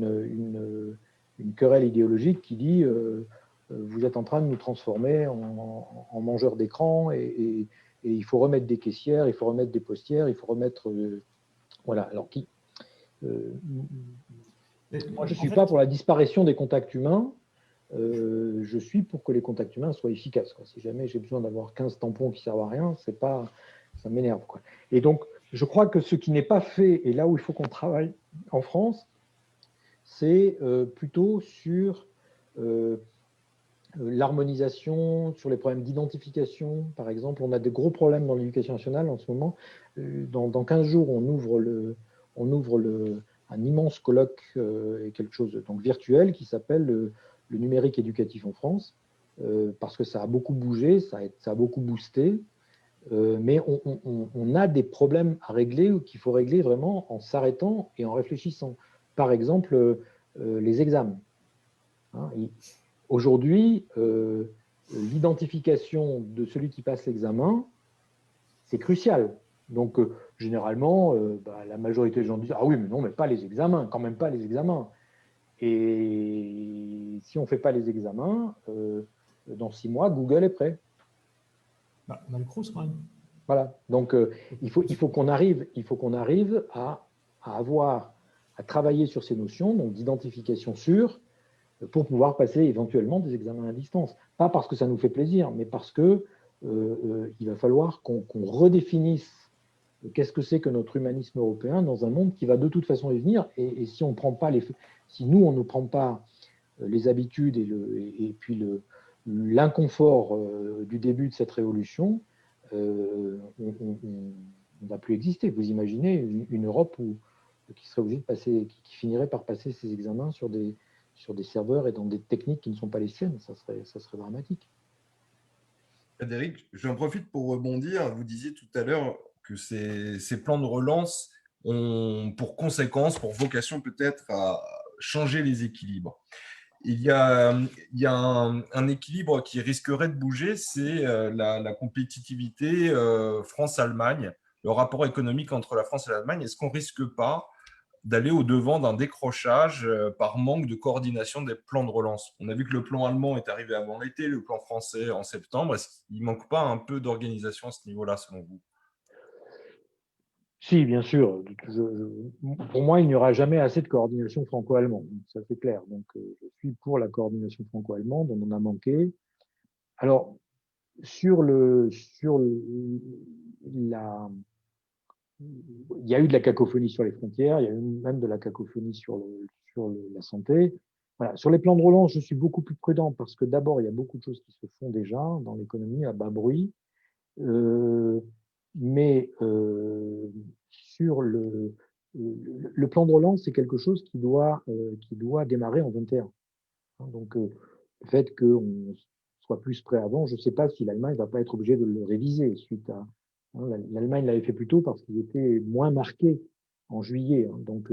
querelle idéologique qui dit vous êtes en train de nous transformer en mangeurs d'écran et il faut remettre des caissières, il faut remettre des postières, il faut remettre voilà. Alors moi je suis pas pour la disparition des contacts humains. Je suis pour que les contacts humains soient efficaces, quoi. Si jamais j'ai besoin d'avoir 15 tampons qui servent à rien, ça m'énerve, quoi. Et donc je crois que ce qui n'est pas fait et là où il faut qu'on travaille en France, c'est plutôt sur l'harmonisation, sur les problèmes d'identification. Par exemple, on a de gros problèmes dans l'éducation nationale en ce moment. Dans 15 jours, on ouvre un immense colloque et quelque chose donc virtuel qui s'appelle le numérique éducatif en France, parce que ça a beaucoup bougé, ça a beaucoup boosté, mais on a des problèmes à régler ou qu'il faut régler vraiment en s'arrêtant et en réfléchissant. Par exemple, les examens. Hein, aujourd'hui, l'identification de celui qui passe l'examen, c'est crucial. Donc, généralement, la majorité des gens disent « Ah oui, mais non, mais pas les examens, quand même pas les examens. » Et si on ne fait pas les examens, dans 6 mois, Google est prêt. Dans le Crous, quand même. Voilà. Donc, il faut qu'on arrive à travailler sur ces notions, donc d'identification sûre, pour pouvoir passer éventuellement des examens à distance. Pas parce que ça nous fait plaisir, mais parce que il va falloir qu'on redéfinisse qu'est-ce que c'est que notre humanisme européen dans un monde qui va de toute façon y venir. Et si on prend pas si nous on ne prend pas les habitudes et puis l'inconfort du début de cette révolution, on ne va plus exister. Vous imaginez une Europe qui serait obligée de passer, qui finirait par passer ses examens sur des serveurs et dans des techniques qui ne sont pas les siennes, ça serait dramatique. Frédéric, j'en profite pour rebondir. Vous disiez tout à l'heure que ces plans de relance ont pour conséquence, pour vocation peut-être à changer les équilibres. Il y a un équilibre qui risquerait de bouger, c'est la compétitivité France-Allemagne, le rapport économique entre la France et l'Allemagne. Est-ce qu'on ne risque pas d'aller au-devant d'un décrochage par manque de coordination des plans de relance? On a vu que le plan allemand est arrivé avant l'été, le plan français en septembre. Est-ce qu'il ne manque pas un peu d'organisation à ce niveau-là, selon vous? Si, bien sûr. Pour moi, il n'y aura jamais assez de coordination franco-allemande. Ça, c'est clair. Donc, je suis pour la coordination franco-allemande. On en a manqué. Alors, sur la, il y a eu de la cacophonie sur les frontières. Il y a eu même de la cacophonie sur la santé. Voilà. Sur les plans de relance, je suis beaucoup plus prudent parce que d'abord, il y a beaucoup de choses qui se font déjà dans l'économie à bas bruit. Mais sur le plan de relance, c'est quelque chose qui doit démarrer en 21. Donc, le fait qu'on soit plus prêt avant, je ne sais pas si l'Allemagne ne va pas être obligée de le réviser suite à. L'Allemagne l'avait fait plus tôt parce qu'ils étaient moins marqués en juillet. Donc,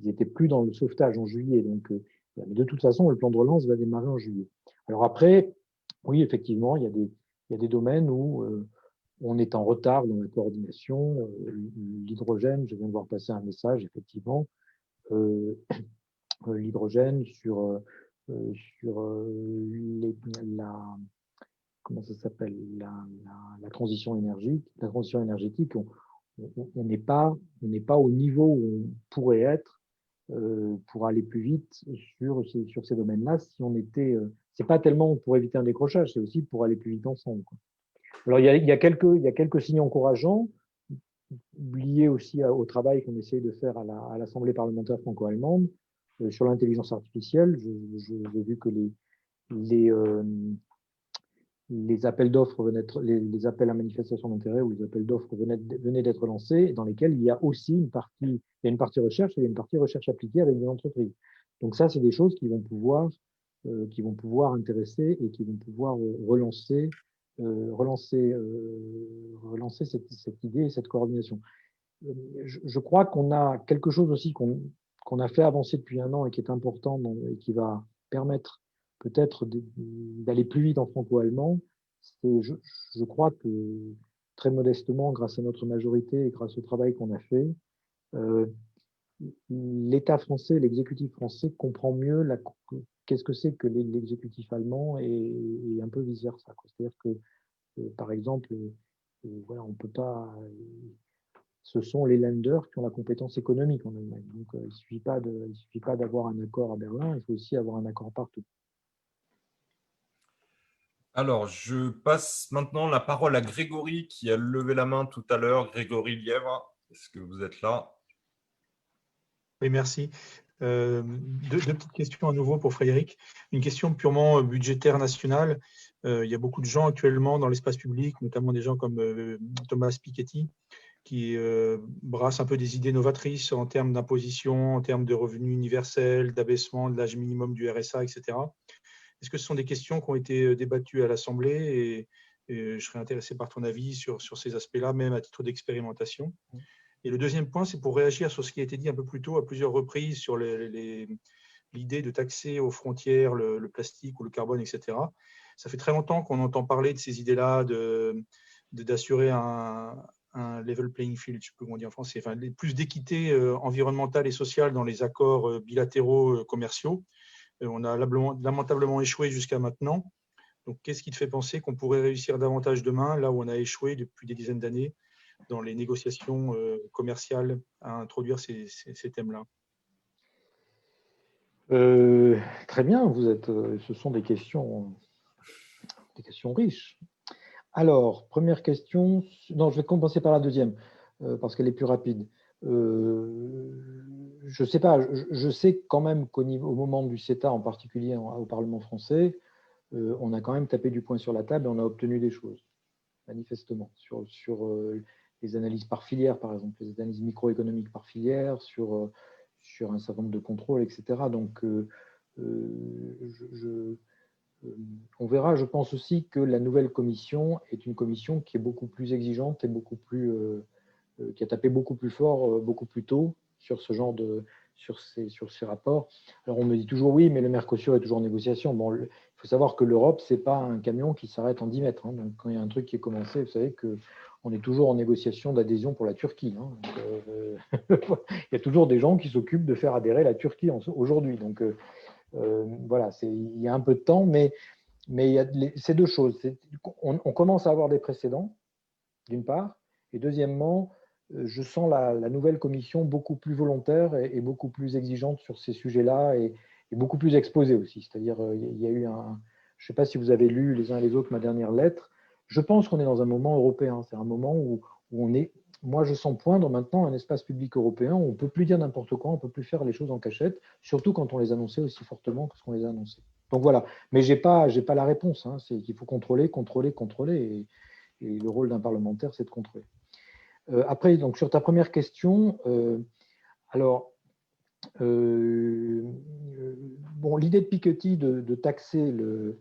ils n'étaient plus dans le sauvetage en juillet. Donc, mais de toute façon, le plan de relance va démarrer en juillet. Alors après, oui, effectivement, il y a des domaines où on est en retard dans la coordination. L'hydrogène, je viens de voir passer un message, effectivement. L'hydrogène sur comment ça s'appelle, la transition énergétique. On n'est pas au niveau où on pourrait être pour aller plus vite sur ces domaines-là. Si on était, c'est pas tellement pour éviter un décrochage, c'est aussi pour aller plus vite ensemble, quoi. Alors, il y a quelques signes encourageants liés aussi au travail qu'on essaye de faire à l'Assemblée parlementaire franco-allemande sur l'intelligence artificielle. J'ai vu que les appels d'offres les appels à manifestation d'intérêt ou les appels d'offres venaient d'être lancés, dans lesquels il y a aussi une partie recherche et une partie recherche appliquée avec des entreprises. Donc ça, c'est des choses qui vont pouvoir intéresser et qui vont pouvoir relancer cette idée et cette coordination. Je crois qu'on a quelque chose aussi qu'on a fait avancer depuis un an et qui est important et qui va permettre peut-être d'aller plus vite en franco-allemand. Je crois que très modestement, grâce à notre majorité et grâce au travail qu'on a fait, l'État français, l'exécutif français comprend mieux qu'est-ce que c'est que l'exécutif allemand et un peu vice-versa. C'est-à-dire que, par exemple, voilà, on peut pas. Ce sont les Länder qui ont la compétence économique en Allemagne. Donc, il ne suffit pas d'avoir un accord à Berlin, il faut aussi avoir un accord partout. Alors, je passe maintenant la parole à Grégory qui a levé la main tout à l'heure. Grégory Lièvre, est-ce que vous êtes là? Oui, merci. Deux petites questions à nouveau pour Frédéric. Une question purement budgétaire nationale. Il y a beaucoup de gens actuellement dans l'espace public, notamment des gens comme Thomas Piketty, qui brassent un peu des idées novatrices en termes d'imposition, en termes de revenus universels, d'abaissement de l'âge minimum du RSA, etc. Est-ce que ce sont des questions qui ont été débattues à l'Assemblée et je serais intéressé par ton avis sur ces aspects-là, même à titre d'expérimentation. Et le deuxième point, c'est pour réagir sur ce qui a été dit un peu plus tôt à plusieurs reprises sur l'idée de taxer aux frontières le plastique ou le carbone, etc. Ça fait très longtemps qu'on entend parler de ces idées-là, d'assurer un level playing field, je sais plus comment dire en français, enfin, plus d'équité environnementale et sociale dans les accords bilatéraux commerciaux. On a lamentablement échoué jusqu'à maintenant. Donc, qu'est-ce qui te fait penser qu'on pourrait réussir davantage demain, là où on a échoué depuis des dizaines d'années dans les négociations commerciales à introduire ces thèmes-là? Très bien, ce sont des questions riches. Alors, première question. Non, je vais commencer par la deuxième, parce qu'elle est plus rapide. Je sais pas, je sais quand même au moment du CETA, en particulier au Parlement français, on a quand même tapé du poing sur la table et on a obtenu des choses, manifestement, sur les analyses par filière, par exemple, les analyses microéconomiques par filière, sur un certain nombre de contrôles, etc. Donc, on verra. Je pense aussi que la nouvelle commission est une commission qui est beaucoup plus exigeante et qui a tapé beaucoup plus fort, beaucoup plus tôt sur ces rapports. Alors on me dit toujours oui, mais le Mercosur est toujours en négociation. Bon, il faut savoir que l'Europe, c'est pas un camion qui s'arrête en 10 mètres. Hein. Donc quand il y a un truc qui est commencé, vous savez qu'on est toujours en négociation d'adhésion pour la Turquie. Hein. Donc, il y a toujours des gens qui s'occupent de faire adhérer la Turquie aujourd'hui. Donc voilà, il y a un peu de temps, mais il y a ces deux choses. On commence à avoir des précédents, d'une part, et deuxièmement, je sens la nouvelle commission beaucoup plus volontaire et beaucoup plus exigeante sur ces sujets-là et beaucoup plus exposée aussi. C'est-à-dire, il y a eu je ne sais pas si vous avez lu les uns et les autres ma dernière lettre. Je pense qu'on est dans un moment européen. C'est un moment où on est. Moi, je sens poindre maintenant un espace public européen où on ne peut plus dire n'importe quoi, on ne peut plus faire les choses en cachette, surtout quand on les annonçait aussi fortement que ce qu'on les a annoncés. Donc voilà. Mais je n'ai pas la réponse. Hein. C'est qu'il faut contrôler, contrôler, contrôler. Et le rôle d'un parlementaire, c'est de contrôler. Après, donc, sur ta première question, alors, bon, l'idée de Piketty de taxer de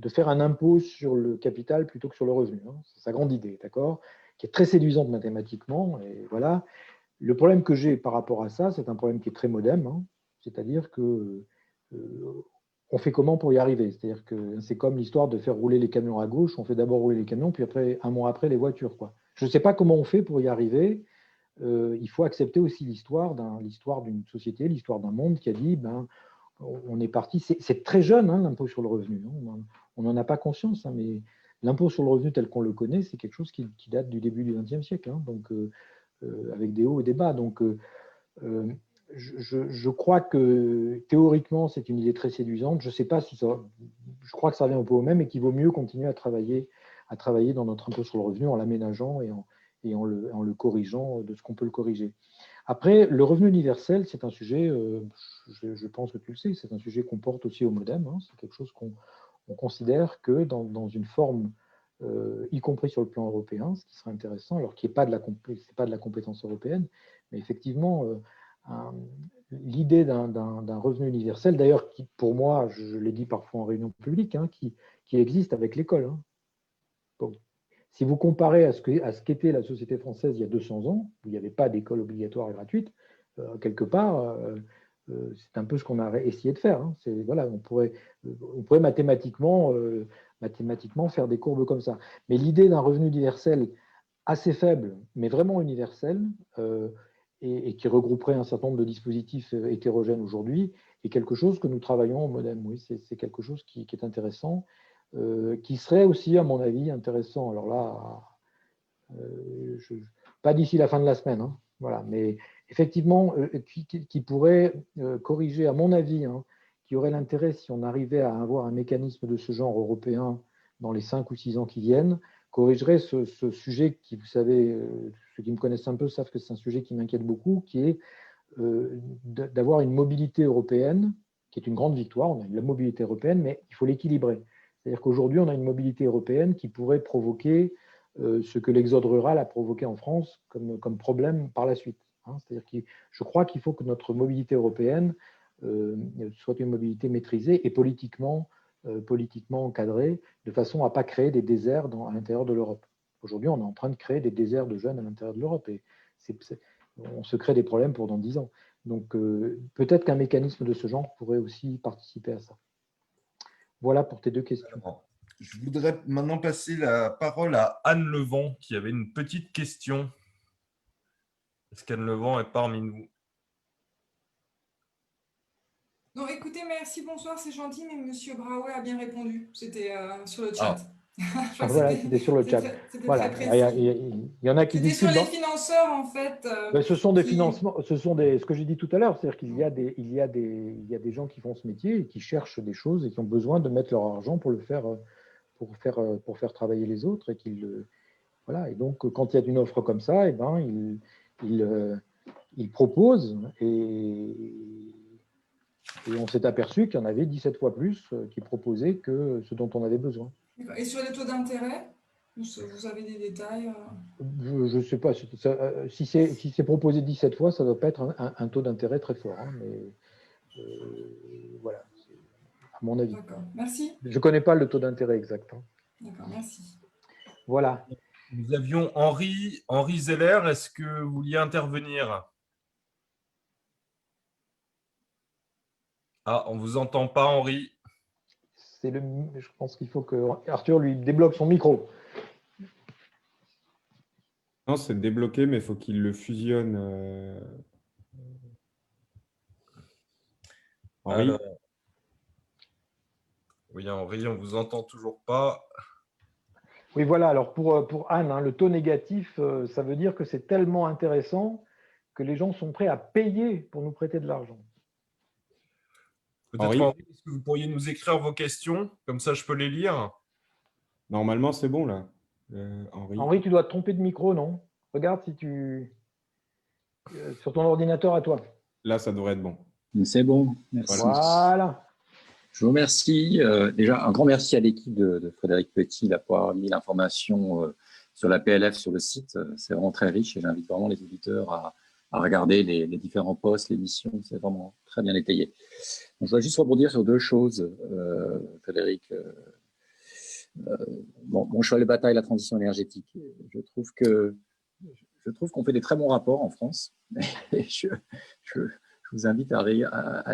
faire un impôt sur le capital plutôt que sur le revenu. Hein. C'est sa grande idée, d'accord, qui est très séduisante mathématiquement. Et voilà. Le problème que j'ai par rapport à ça, c'est un problème qui est très moderne, hein, c'est-à-dire que on fait comment pour y arriver? C'est-à-dire que c'est comme l'histoire de faire rouler les camions à gauche. On fait d'abord rouler les camions, puis après, un mois après, les voitures, quoi. Je ne sais pas comment on fait pour y arriver. Il faut accepter aussi l'histoire d'une société, l'histoire d'un monde qui a dit, ben, on est parti. C'est très jeune, hein, l'impôt sur le revenu. Hein. On n'en a pas conscience, hein, mais l'impôt sur le revenu tel qu'on le connaît, c'est quelque chose qui date du début du XXe siècle, hein, donc avec des hauts et des bas. Donc, je crois que théoriquement, c'est une idée très séduisante. Je ne sais pas si ça. Je crois que ça revient un peu au même et qu'il vaut mieux continuer à travailler dans notre impôt sur le revenu en l'aménageant et en le corrigeant de ce qu'on peut le corriger. Après, le revenu universel, c'est un sujet, je pense que tu le sais, c'est un sujet qu'on porte aussi au MODEM. Hein, c'est quelque chose qu'on considère que dans une forme, y compris sur le plan européen, ce qui serait intéressant, alors qui n'est pas de la compétence européenne, mais effectivement, l'idée d'un revenu universel, d'ailleurs, qui pour moi, je l'ai dit parfois en réunion publique, hein, qui existe avec l'école. Hein. Bon. Si vous comparez à ce qu'était la société française il y a 200 ans, où il n'y avait pas d'école obligatoire et gratuite, quelque part, c'est un peu ce qu'on a essayé de faire. Hein. Voilà, on pourrait mathématiquement faire des courbes comme ça. Mais l'idée d'un revenu universel assez faible, mais vraiment universel, et qui regrouperait un certain nombre de dispositifs hétérogènes aujourd'hui, est quelque chose que nous travaillons au MODEM. Oui, c'est quelque chose qui est intéressant, qui serait aussi, à mon avis, intéressant. Alors là, pas d'ici la fin de la semaine, hein, voilà, mais effectivement, qui pourrait corriger, à mon avis, hein, qui aurait l'intérêt, si on arrivait à avoir un mécanisme de ce genre européen dans les 5 ou 6 ans qui viennent, corrigerait ce sujet qui, vous savez, ceux qui me connaissent un peu savent que c'est un sujet qui m'inquiète beaucoup, qui est d'avoir une mobilité européenne, qui est une grande victoire. On a la mobilité européenne, mais il faut l'équilibrer. C'est-à-dire qu'aujourd'hui, on a une mobilité européenne qui pourrait provoquer ce que l'exode rural a provoqué en France comme problème par la suite. Hein. C'est-à-dire que je crois qu'il faut que notre mobilité européenne soit une mobilité maîtrisée et politiquement encadrée, de façon à ne pas créer des déserts à l'intérieur de l'Europe. Aujourd'hui, on est en train de créer des déserts de jeunes à l'intérieur de l'Europe et on se crée des problèmes pour dans 10 ans. Donc, peut-être qu'un mécanisme de ce genre pourrait aussi participer à ça. Voilà pour tes deux questions. Alors, je voudrais maintenant passer la parole à Anne Levent, qui avait une petite question. Est-ce qu'Anne Levent est parmi nous? Non, écoutez, merci, bonsoir, c'est gentil, mais Monsieur Brouwer a bien répondu. C'était sur le chat. Voilà, c'était sur le chat. Voilà. Il y en a qui disent sur les financeurs, en fait. Ce sont des financements, ce que j'ai dit tout à l'heure, c'est-à-dire qu'il y a des gens qui font ce métier et qui cherchent des choses et qui ont besoin de mettre leur argent pour faire travailler les autres voilà. Et donc, quand il y a une offre comme ça, eh ben, ils proposent et on s'est aperçu qu'il y en avait 17 fois plus qui proposaient que ce dont on avait besoin. Et sur les taux d'intérêt, vous avez des détails? Je ne sais pas. Si c'est proposé 17 fois, ça ne doit pas être un taux d'intérêt très fort. Hein, mais voilà, à mon avis. D'accord, merci. Je ne connais pas le taux d'intérêt exact. Hein. D'accord, merci. Voilà. Nous avions Henri Zeller. Est-ce que vous vouliez intervenir? Ah, on ne vous entend pas, Henri. Je pense qu'il faut que Arthur lui débloque son micro. Non, c'est débloqué, mais il faut qu'il le fusionne. Henri. Alors... Oui, Henri, on ne vous entend toujours pas. Oui, voilà. Alors pour Anne, hein, le taux négatif, ça veut dire que c'est tellement intéressant que les gens sont prêts à payer pour nous prêter de l'argent. Peut-être, Henri, Henri, est-ce que vous pourriez nous écrire vos questions? Comme ça, je peux les lire. normalement, c'est bon là. Henri. Henri, tu dois te tromper de micro, non? Regarde si tu… sur ton ordinateur à toi. Là, ça devrait être bon. C'est bon, merci. Voilà. Je vous remercie. Déjà, un grand merci à l'équipe de Frédéric Petit là, pour avoir mis l'information sur la PLF sur le site. C'est vraiment très riche et j'invite vraiment les auditeurs à regarder les différents posts, les missions. C'est vraiment très bien étayé. Donc, je voudrais juste rebondir sur deux choses, Frédéric. Mon cheval de bataille, la transition énergétique. Je trouve qu'on fait des très bons rapports en France. Et je vous invite à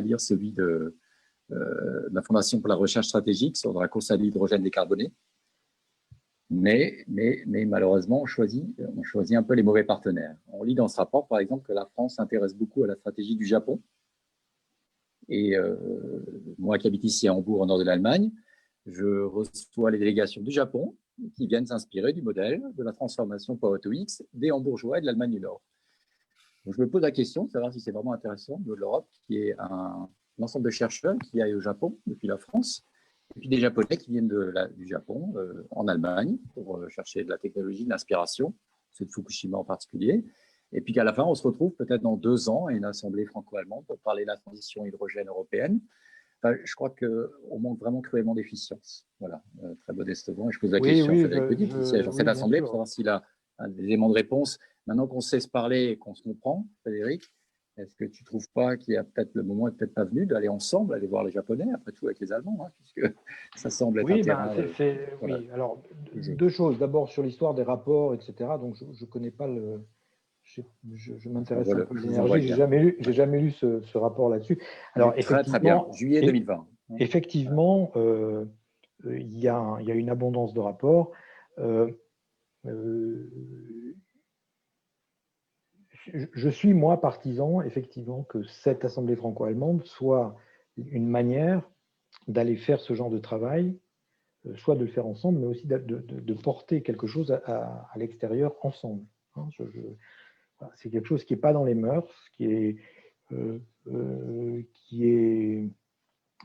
lire celui de la Fondation pour la recherche stratégique sur la course à l'hydrogène décarboné. Mais malheureusement, on choisit un peu les mauvais partenaires. On lit dans ce rapport, par exemple, que la France s'intéresse beaucoup à la stratégie du Japon. Et moi qui habite ici à Hambourg, au nord de l'Allemagne, je reçois les délégations du Japon qui viennent s'inspirer du modèle de la transformation Power-to-X des Hambourgeois et de l'Allemagne du Nord. Donc, je me pose la question de savoir si c'est vraiment intéressant de l'Europe, qui est un ensemble de chercheurs qui aillent au Japon depuis la France, et puis des Japonais qui viennent du Japon en Allemagne pour chercher de la technologie, de l'inspiration, ceux de Fukushima en particulier, et puis qu'à la fin, on se retrouve peut-être dans 2 ans à une assemblée franco-allemande pour parler de la transition hydrogène européenne. Enfin, je crois qu'on manque vraiment cruellement d'efficience. Voilà, très modestement. Et je pose la question à Frédéric Petit, qui siège dans cette assemblée, pour savoir s'il a des éléments de réponse. Maintenant qu'on sait se parler et qu'on se comprend, Frédéric, est-ce que tu ne trouves pas qu'il y a peut-être le moment n'est peut-être pas venu d'aller ensemble, aller voir les Japonais, après tout avec les Allemands, hein, puisque ça semble être un terrain… Voilà. Oui, alors deux choses. D'abord sur l'histoire des rapports, etc. Donc je ne connais pas le… Je m'intéresse un peu à l'énergie. J'ai jamais lu ce rapport là-dessus. Alors très bien. Juillet 2020. Effectivement, il y a une abondance de rapports. Je suis, moi, partisan, effectivement, que cette assemblée franco-allemande soit une manière d'aller faire ce genre de travail, soit de le faire ensemble, mais aussi de porter quelque chose à l'extérieur ensemble. Hein, c'est quelque chose qui n'est pas dans les mœurs, qui est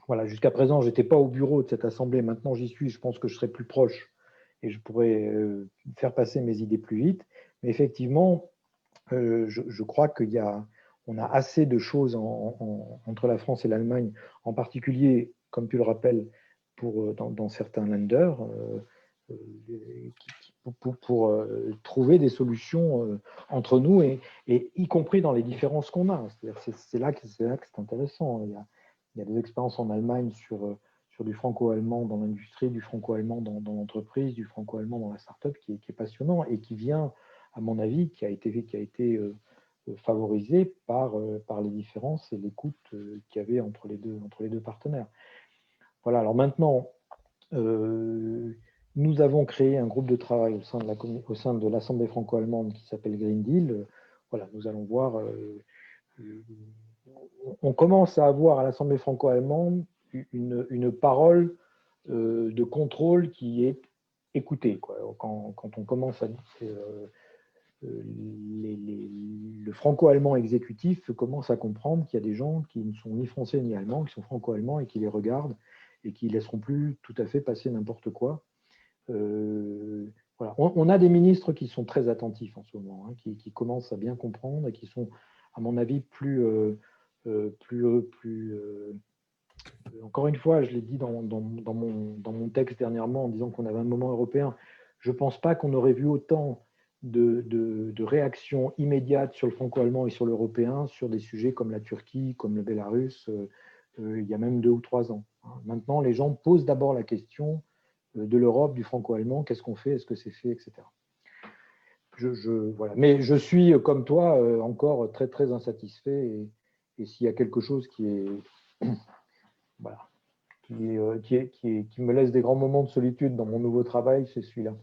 voilà, jusqu'à présent, je n'étais pas au bureau de cette assemblée, maintenant j'y suis, je pense que je serai plus proche et je pourrais faire passer mes idées plus vite. Mais effectivement, je crois qu'on a assez de choses entre la France et l'Allemagne, en particulier, comme tu le rappelles, dans certains lenders, pour trouver des solutions entre nous, et y compris dans les différences qu'on a. C'est là que c'est intéressant. Il y a des expériences en Allemagne sur du franco-allemand dans l'industrie, du franco-allemand dans l'entreprise, du franco-allemand dans la start-up qui est passionnant et qui vient, à mon avis, qui a été favorisé par les différences et l'écoute qu'il y avait entre les deux partenaires. Voilà, alors maintenant, nous avons créé un groupe de travail au sein de l'Assemblée franco-allemande qui s'appelle Green Deal. Voilà, nous allons voir… on commence à avoir à l'Assemblée franco-allemande une parole de contrôle qui est écoutée, quoi. Quand on commence à dire… le franco-allemand exécutif commence à comprendre qu'il y a des gens qui ne sont ni français ni allemands, qui sont franco-allemands et qui les regardent et qui ne laisseront plus tout à fait passer n'importe quoi. Voilà. On a des ministres qui sont très attentifs en ce moment, hein, qui commencent à bien comprendre et qui sont, à mon avis, encore une fois, je l'ai dit dans mon texte dernièrement en disant qu'on avait un moment européen, je ne pense pas qu'on aurait vu autant de réactions immédiates sur le franco-allemand et sur l'européen sur des sujets comme la Turquie, comme le Bélarus, il y a même 2 ou 3 ans. Maintenant, les gens posent d'abord la question de l'Europe, du franco-allemand, qu'est-ce qu'on fait, est-ce que c'est fait, etc. Voilà. Mais je suis, comme toi, encore très, très insatisfait, et s'il y a quelque chose qui me laisse des grands moments de solitude dans mon nouveau travail, c'est celui-là.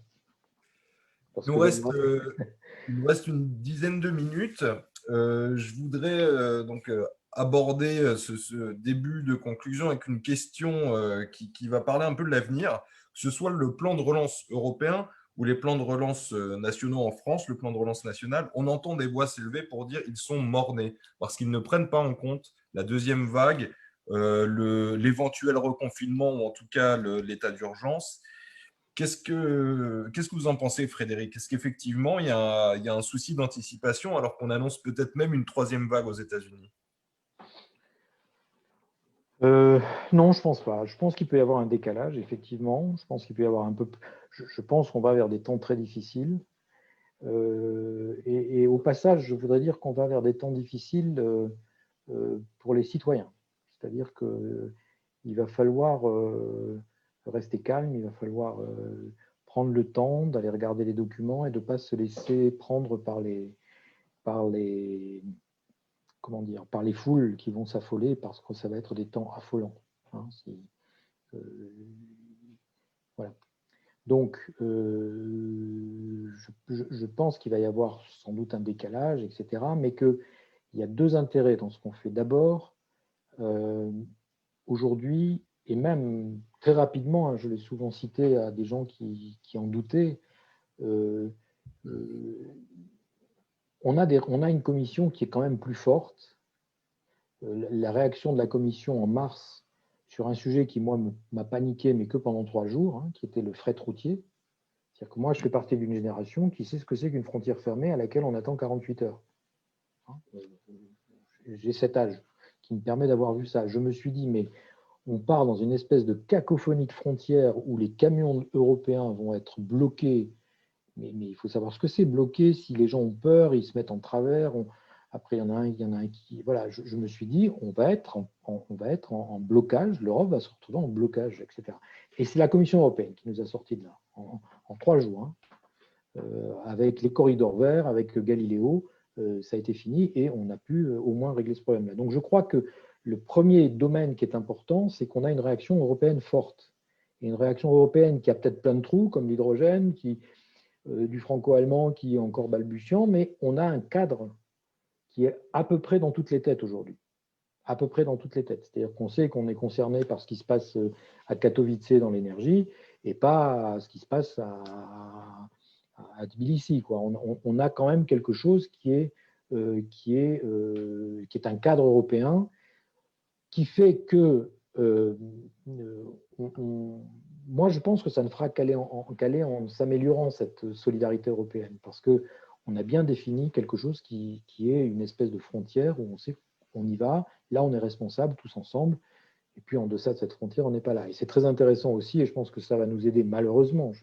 Il nous reste une dizaine de minutes. Je voudrais donc aborder ce début de conclusion avec une question qui va parler un peu de l'avenir, que que ce soit le plan de relance européen ou les plans de relance nationaux en France, le plan de relance national, on entend des voix s'élever pour dire qu'ils sont mort-nés parce qu'ils ne prennent pas en compte la deuxième vague, l'éventuel reconfinement ou en tout cas l'état d'urgence. Qu'est-ce que vous en pensez, Frédéric? Est-ce qu'effectivement, il y a un souci d'anticipation alors qu'on annonce peut-être même une troisième vague aux États-Unis? Non, je pense pas. Je pense qu'il peut y avoir un décalage, effectivement. Je pense qu'il peut y avoir je pense qu'on va vers des temps très difficiles. Et au passage, je voudrais dire qu'on va vers des temps difficiles pour les citoyens. C'est-à-dire qu'il va falloir rester calme, il va falloir prendre le temps d'aller regarder les documents et de ne pas se laisser prendre par les foules qui vont s'affoler parce que ça va être des temps affolants. Hein, voilà. Donc, je pense qu'il va y avoir sans doute un décalage, etc., mais qu'il y a deux intérêts dans ce qu'on fait. D'abord, aujourd'hui, et même très rapidement, hein, je l'ai souvent cité à des gens qui en doutaient, on a une commission qui est quand même plus forte. La réaction de la commission en mars sur un sujet qui, moi, m'a paniqué, mais que pendant 3 jours, hein, qui était le fret routier. C'est-à-dire que moi, je fais partie d'une génération qui sait ce que c'est qu'une frontière fermée à laquelle on attend 48 heures. J'ai cet âge qui me permet d'avoir vu ça. Je me suis dit, mais on part dans une espèce de cacophonie de frontières où les camions européens vont être bloqués. Mais il faut savoir ce que c'est, bloqué. Si les gens ont peur, ils se mettent en travers. Après, il y en a un qui... Voilà, je me suis dit, on va être en blocage. L'Europe va se retrouver en blocage, etc. Et c'est la Commission européenne qui nous a sortis de là, en 3 jours. Hein. Avec les corridors verts, avec Galiléo, ça a été fini et on a pu au moins régler ce problème-là. Donc, je crois que le premier domaine qui est important, c'est qu'on a une réaction européenne forte. Et une réaction européenne qui a peut-être plein de trous, comme l'hydrogène, du franco-allemand qui est encore balbutiant, mais on a un cadre qui est à peu près dans toutes les têtes aujourd'hui. À peu près dans toutes les têtes. C'est-à-dire qu'on sait qu'on est concerné par ce qui se passe à Katowice dans l'énergie et pas ce qui se passe à Tbilissi, quoi. On a quand même quelque chose qui est un cadre européen qui fait que moi, je pense que ça ne fera qu'aller en s'améliorant cette solidarité européenne, parce qu'on a bien défini quelque chose qui est une espèce de frontière où on sait qu'on y va, là on est responsable tous ensemble, et puis en deçà de cette frontière, on n'est pas là. Et c'est très intéressant aussi, et je pense que ça va nous aider malheureusement.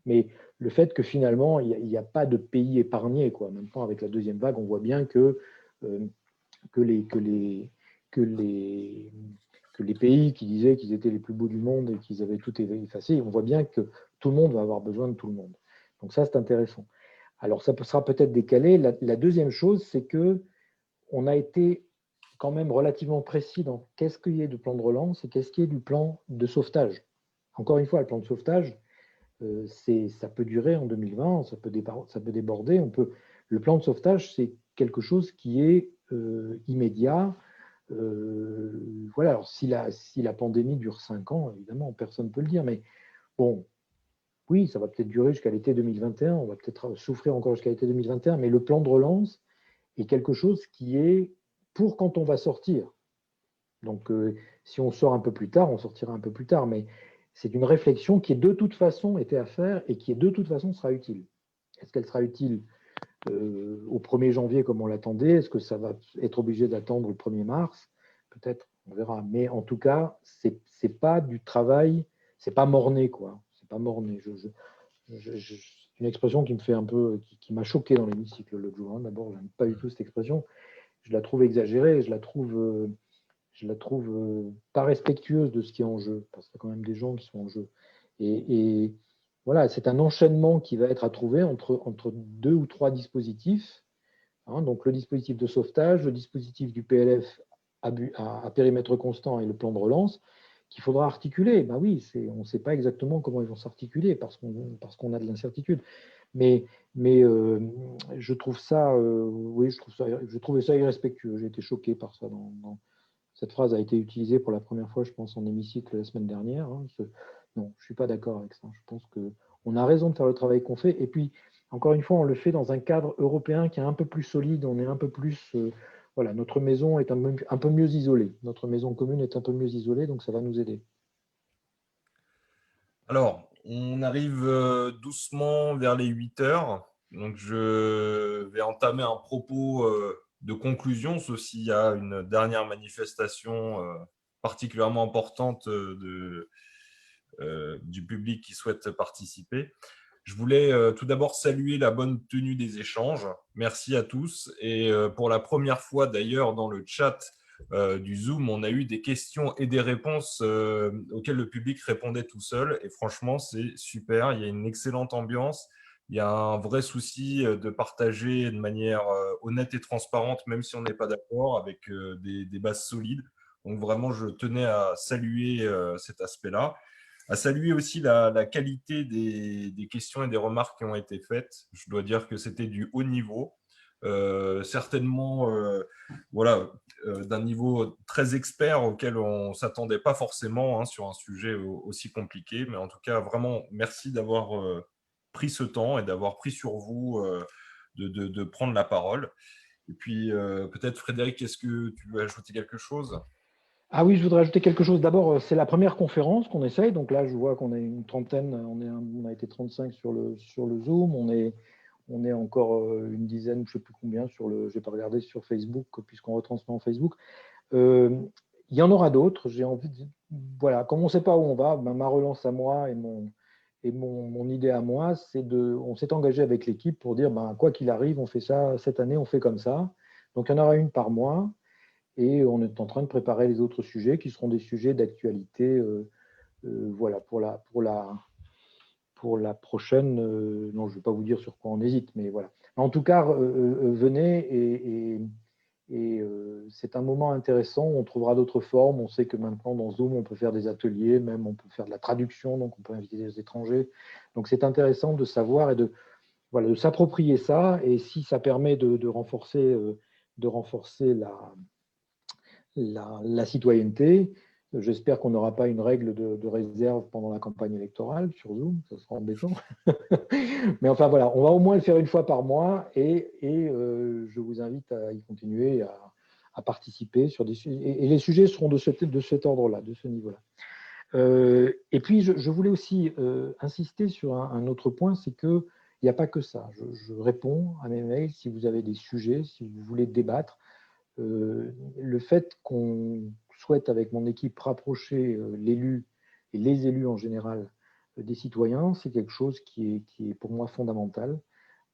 Mais le fait que finalement, il n'y a pas de pays épargné, quoi. Maintenant, avec la deuxième vague, on voit bien que les pays qui disaient qu'ils étaient les plus beaux du monde et qu'ils avaient tout effacé, on voit bien que tout le monde va avoir besoin de tout le monde. Donc ça, c'est intéressant. Alors, ça sera peut-être décalé. La deuxième chose, c'est qu'on a été quand même relativement précis dans qu'est-ce qu'il y a du plan de relance et qu'est-ce qu'il y a du plan de sauvetage. Encore une fois, le plan de sauvetage, ça peut durer en 2020, ça peut déborder. Le plan de sauvetage, c'est quelque chose qui est immédiat. Voilà. Alors, si la pandémie dure 5 ans, évidemment, personne ne peut le dire, mais bon, oui, ça va peut-être durer jusqu'à l'été 2021, on va peut-être souffrir encore jusqu'à l'été 2021, mais le plan de relance est quelque chose qui est pour quand on va sortir. Donc, si on sort un peu plus tard, on sortira un peu plus tard, mais c'est une réflexion qui, de toute façon, était à faire et qui, de toute façon, sera utile. Est-ce qu'elle sera utile au 1er janvier comme on l'attendait? Est-ce que ça va être obligé d'attendre le 1er mars? Peut-être, on verra. Mais en tout cas, c'est pas du travail, c'est pas morné, quoi. C'est pas morné. C'est une expression qui me fait un peu, qui m'a choqué dans l'hémicycle l'autre jour. Hein. D'abord, j'aime pas du tout cette expression. Je la trouve exagérée, je la trouve pas respectueuse de ce qui est en jeu, parce qu'il y a quand même des gens qui sont en jeu. Et voilà, c'est un enchaînement qui va être à trouver entre 2 ou 3 dispositifs. Hein, donc le dispositif de sauvetage, le dispositif du PLF à périmètre constant et le plan de relance, qu'il faudra articuler. Ben oui, on ne sait pas exactement comment ils vont s'articuler parce qu'on a de l'incertitude. Mais je trouve ça, oui, je trouvais ça irrespectueux. J'ai été choqué par ça. Cette phrase a été utilisée pour la première fois, je pense, en hémicycle la semaine dernière. Hein. non, je ne suis pas d'accord avec ça. Je pense qu'on a raison de faire le travail qu'on fait. Et puis, encore une fois, on le fait dans un cadre européen qui est un peu plus solide. On est un peu plus… voilà, notre maison est un peu mieux isolée. Notre maison commune est un peu mieux isolée, donc ça va nous aider. Alors, on arrive doucement vers les 8 heures. Donc, je vais entamer un propos de conclusion, sauf s'il y a une dernière manifestation particulièrement importante du public qui souhaite participer. Je voulais tout d'abord saluer la bonne tenue des échanges. Merci à tous. Et pour la première fois d'ailleurs dans le chat du Zoom, on a eu des questions et des réponses auxquelles le public répondait tout seul. Et franchement, c'est super. Il y a une excellente ambiance. Il y a un vrai souci de partager de manière honnête et transparente, même si on n'est pas d'accord, avec des bases solides. Donc vraiment, je tenais à saluer cet aspect-là. À saluer aussi la qualité des questions et des remarques qui ont été faites. Je dois dire que c'était du haut niveau. Certainement voilà, d'un niveau très expert auquel on ne s'attendait pas forcément sur un sujet aussi compliqué. Mais en tout cas, vraiment, merci d'avoir pris ce temps et d'avoir pris sur vous de prendre la parole. Et puis, peut-être, Frédéric, est-ce que tu veux ajouter quelque chose ? Ah oui, je voudrais ajouter quelque chose. D'abord, c'est la première conférence qu'on essaye. Donc là, je vois qu'on est une trentaine, on a été 35 sur le Zoom. On est encore une dizaine, je ne sais plus combien, je n'ai pas regardé sur Facebook, puisqu'on retransmet en Facebook. Il y en aura d'autres. J'ai envie de… Voilà, comme on ne sait pas où on va, ma relance à moi et mon idée à moi, on s'est engagé avec l'équipe pour dire, quoi qu'il arrive, on fait ça, cette année, on fait comme ça. Donc, il y en aura une par mois. Et on est en train de préparer les autres sujets qui seront des sujets d'actualité voilà, pour la prochaine. Non, je ne vais pas vous dire sur quoi on hésite, mais voilà. En tout cas, venez et c'est un moment intéressant. On trouvera d'autres formes. On sait que maintenant, dans Zoom, on peut faire des ateliers, même on peut faire de la traduction, donc on peut inviter des étrangers. Donc, c'est intéressant de savoir et de s'approprier ça. Et si ça permet de renforcer la citoyenneté. J'espère qu'on n'aura pas une règle de réserve pendant la campagne électorale sur Zoom, ça sera embêtant. Mais enfin voilà, on va au moins le faire une fois par mois et je vous invite à y continuer, à participer sur des sujets. Et les sujets seront de cet ordre-là, de ce niveau-là. Et puis, je voulais aussi insister sur un autre point, c'est qu'il n'y a pas que ça. Je réponds à mes mails si vous avez des sujets, si vous voulez débattre. Le fait qu'on souhaite, avec mon équipe, rapprocher l'élu et les élus en général des citoyens, c'est quelque chose qui est pour moi fondamental.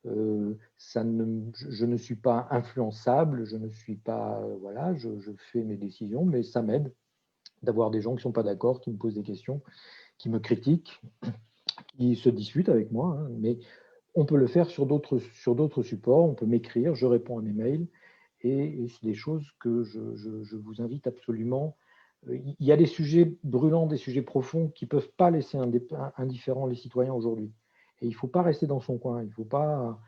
Je ne suis pas influençable, je ne suis pas… voilà, je fais mes décisions, mais ça m'aide d'avoir des gens qui ne sont pas d'accord, qui me posent des questions, qui me critiquent, qui se disputent avec moi, hein, mais on peut le faire sur d'autres supports, on peut m'écrire, je réponds à mes mails. Et c'est des choses que je vous invite absolument. Il y a des sujets brûlants, des sujets profonds qui ne peuvent pas laisser indifférents les citoyens aujourd'hui. Et il ne faut pas rester dans son coin, il ne faut pas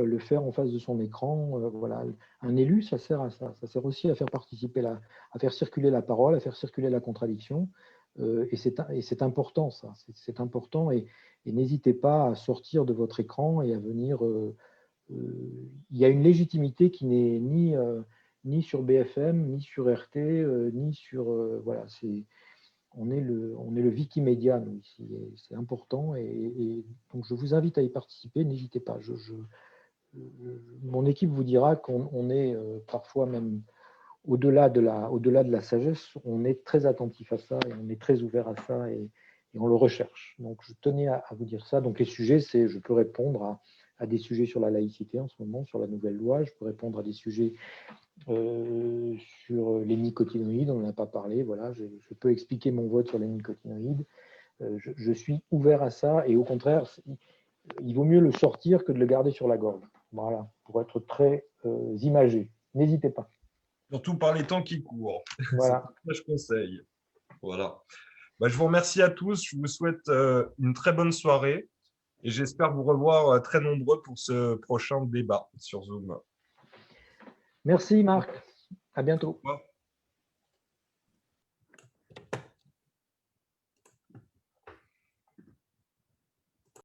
le faire en face de son écran. Voilà. Un élu, ça sert à ça. Ça sert aussi à faire participer, à faire circuler la parole, à faire circuler la contradiction. Et c'est important, ça. C'est important. Et n'hésitez pas à sortir de votre écran et à venir… il y a une légitimité qui n'est ni sur BFM, ni sur RT, ni sur… voilà, on est le Wikimédia, nous, ici, c'est important. Et donc, je vous invite à y participer, n'hésitez pas. Mon équipe vous dira qu'on est parfois même au-delà de la sagesse, on est très attentif à ça et on est très ouvert à ça et on le recherche. Donc, je tenais à vous dire ça. Donc, les sujets, je peux répondre à des sujets sur la laïcité en ce moment, sur la nouvelle loi. Je peux répondre à des sujets sur les nicotinoïdes, on n'en a pas parlé. Voilà, je peux expliquer mon vote sur les nicotinoïdes. Je suis ouvert à ça et au contraire, il vaut mieux le sortir que de le garder sur la gorge. Voilà, pour être très imagé. N'hésitez pas. Surtout par les temps qui courent. Voilà. C'est ce que je conseille. Voilà. Je vous remercie à tous. Je vous souhaite une très bonne soirée et j'espère vous revoir très nombreux pour ce prochain débat sur Zoom. Merci Marc. À bientôt. Au revoir.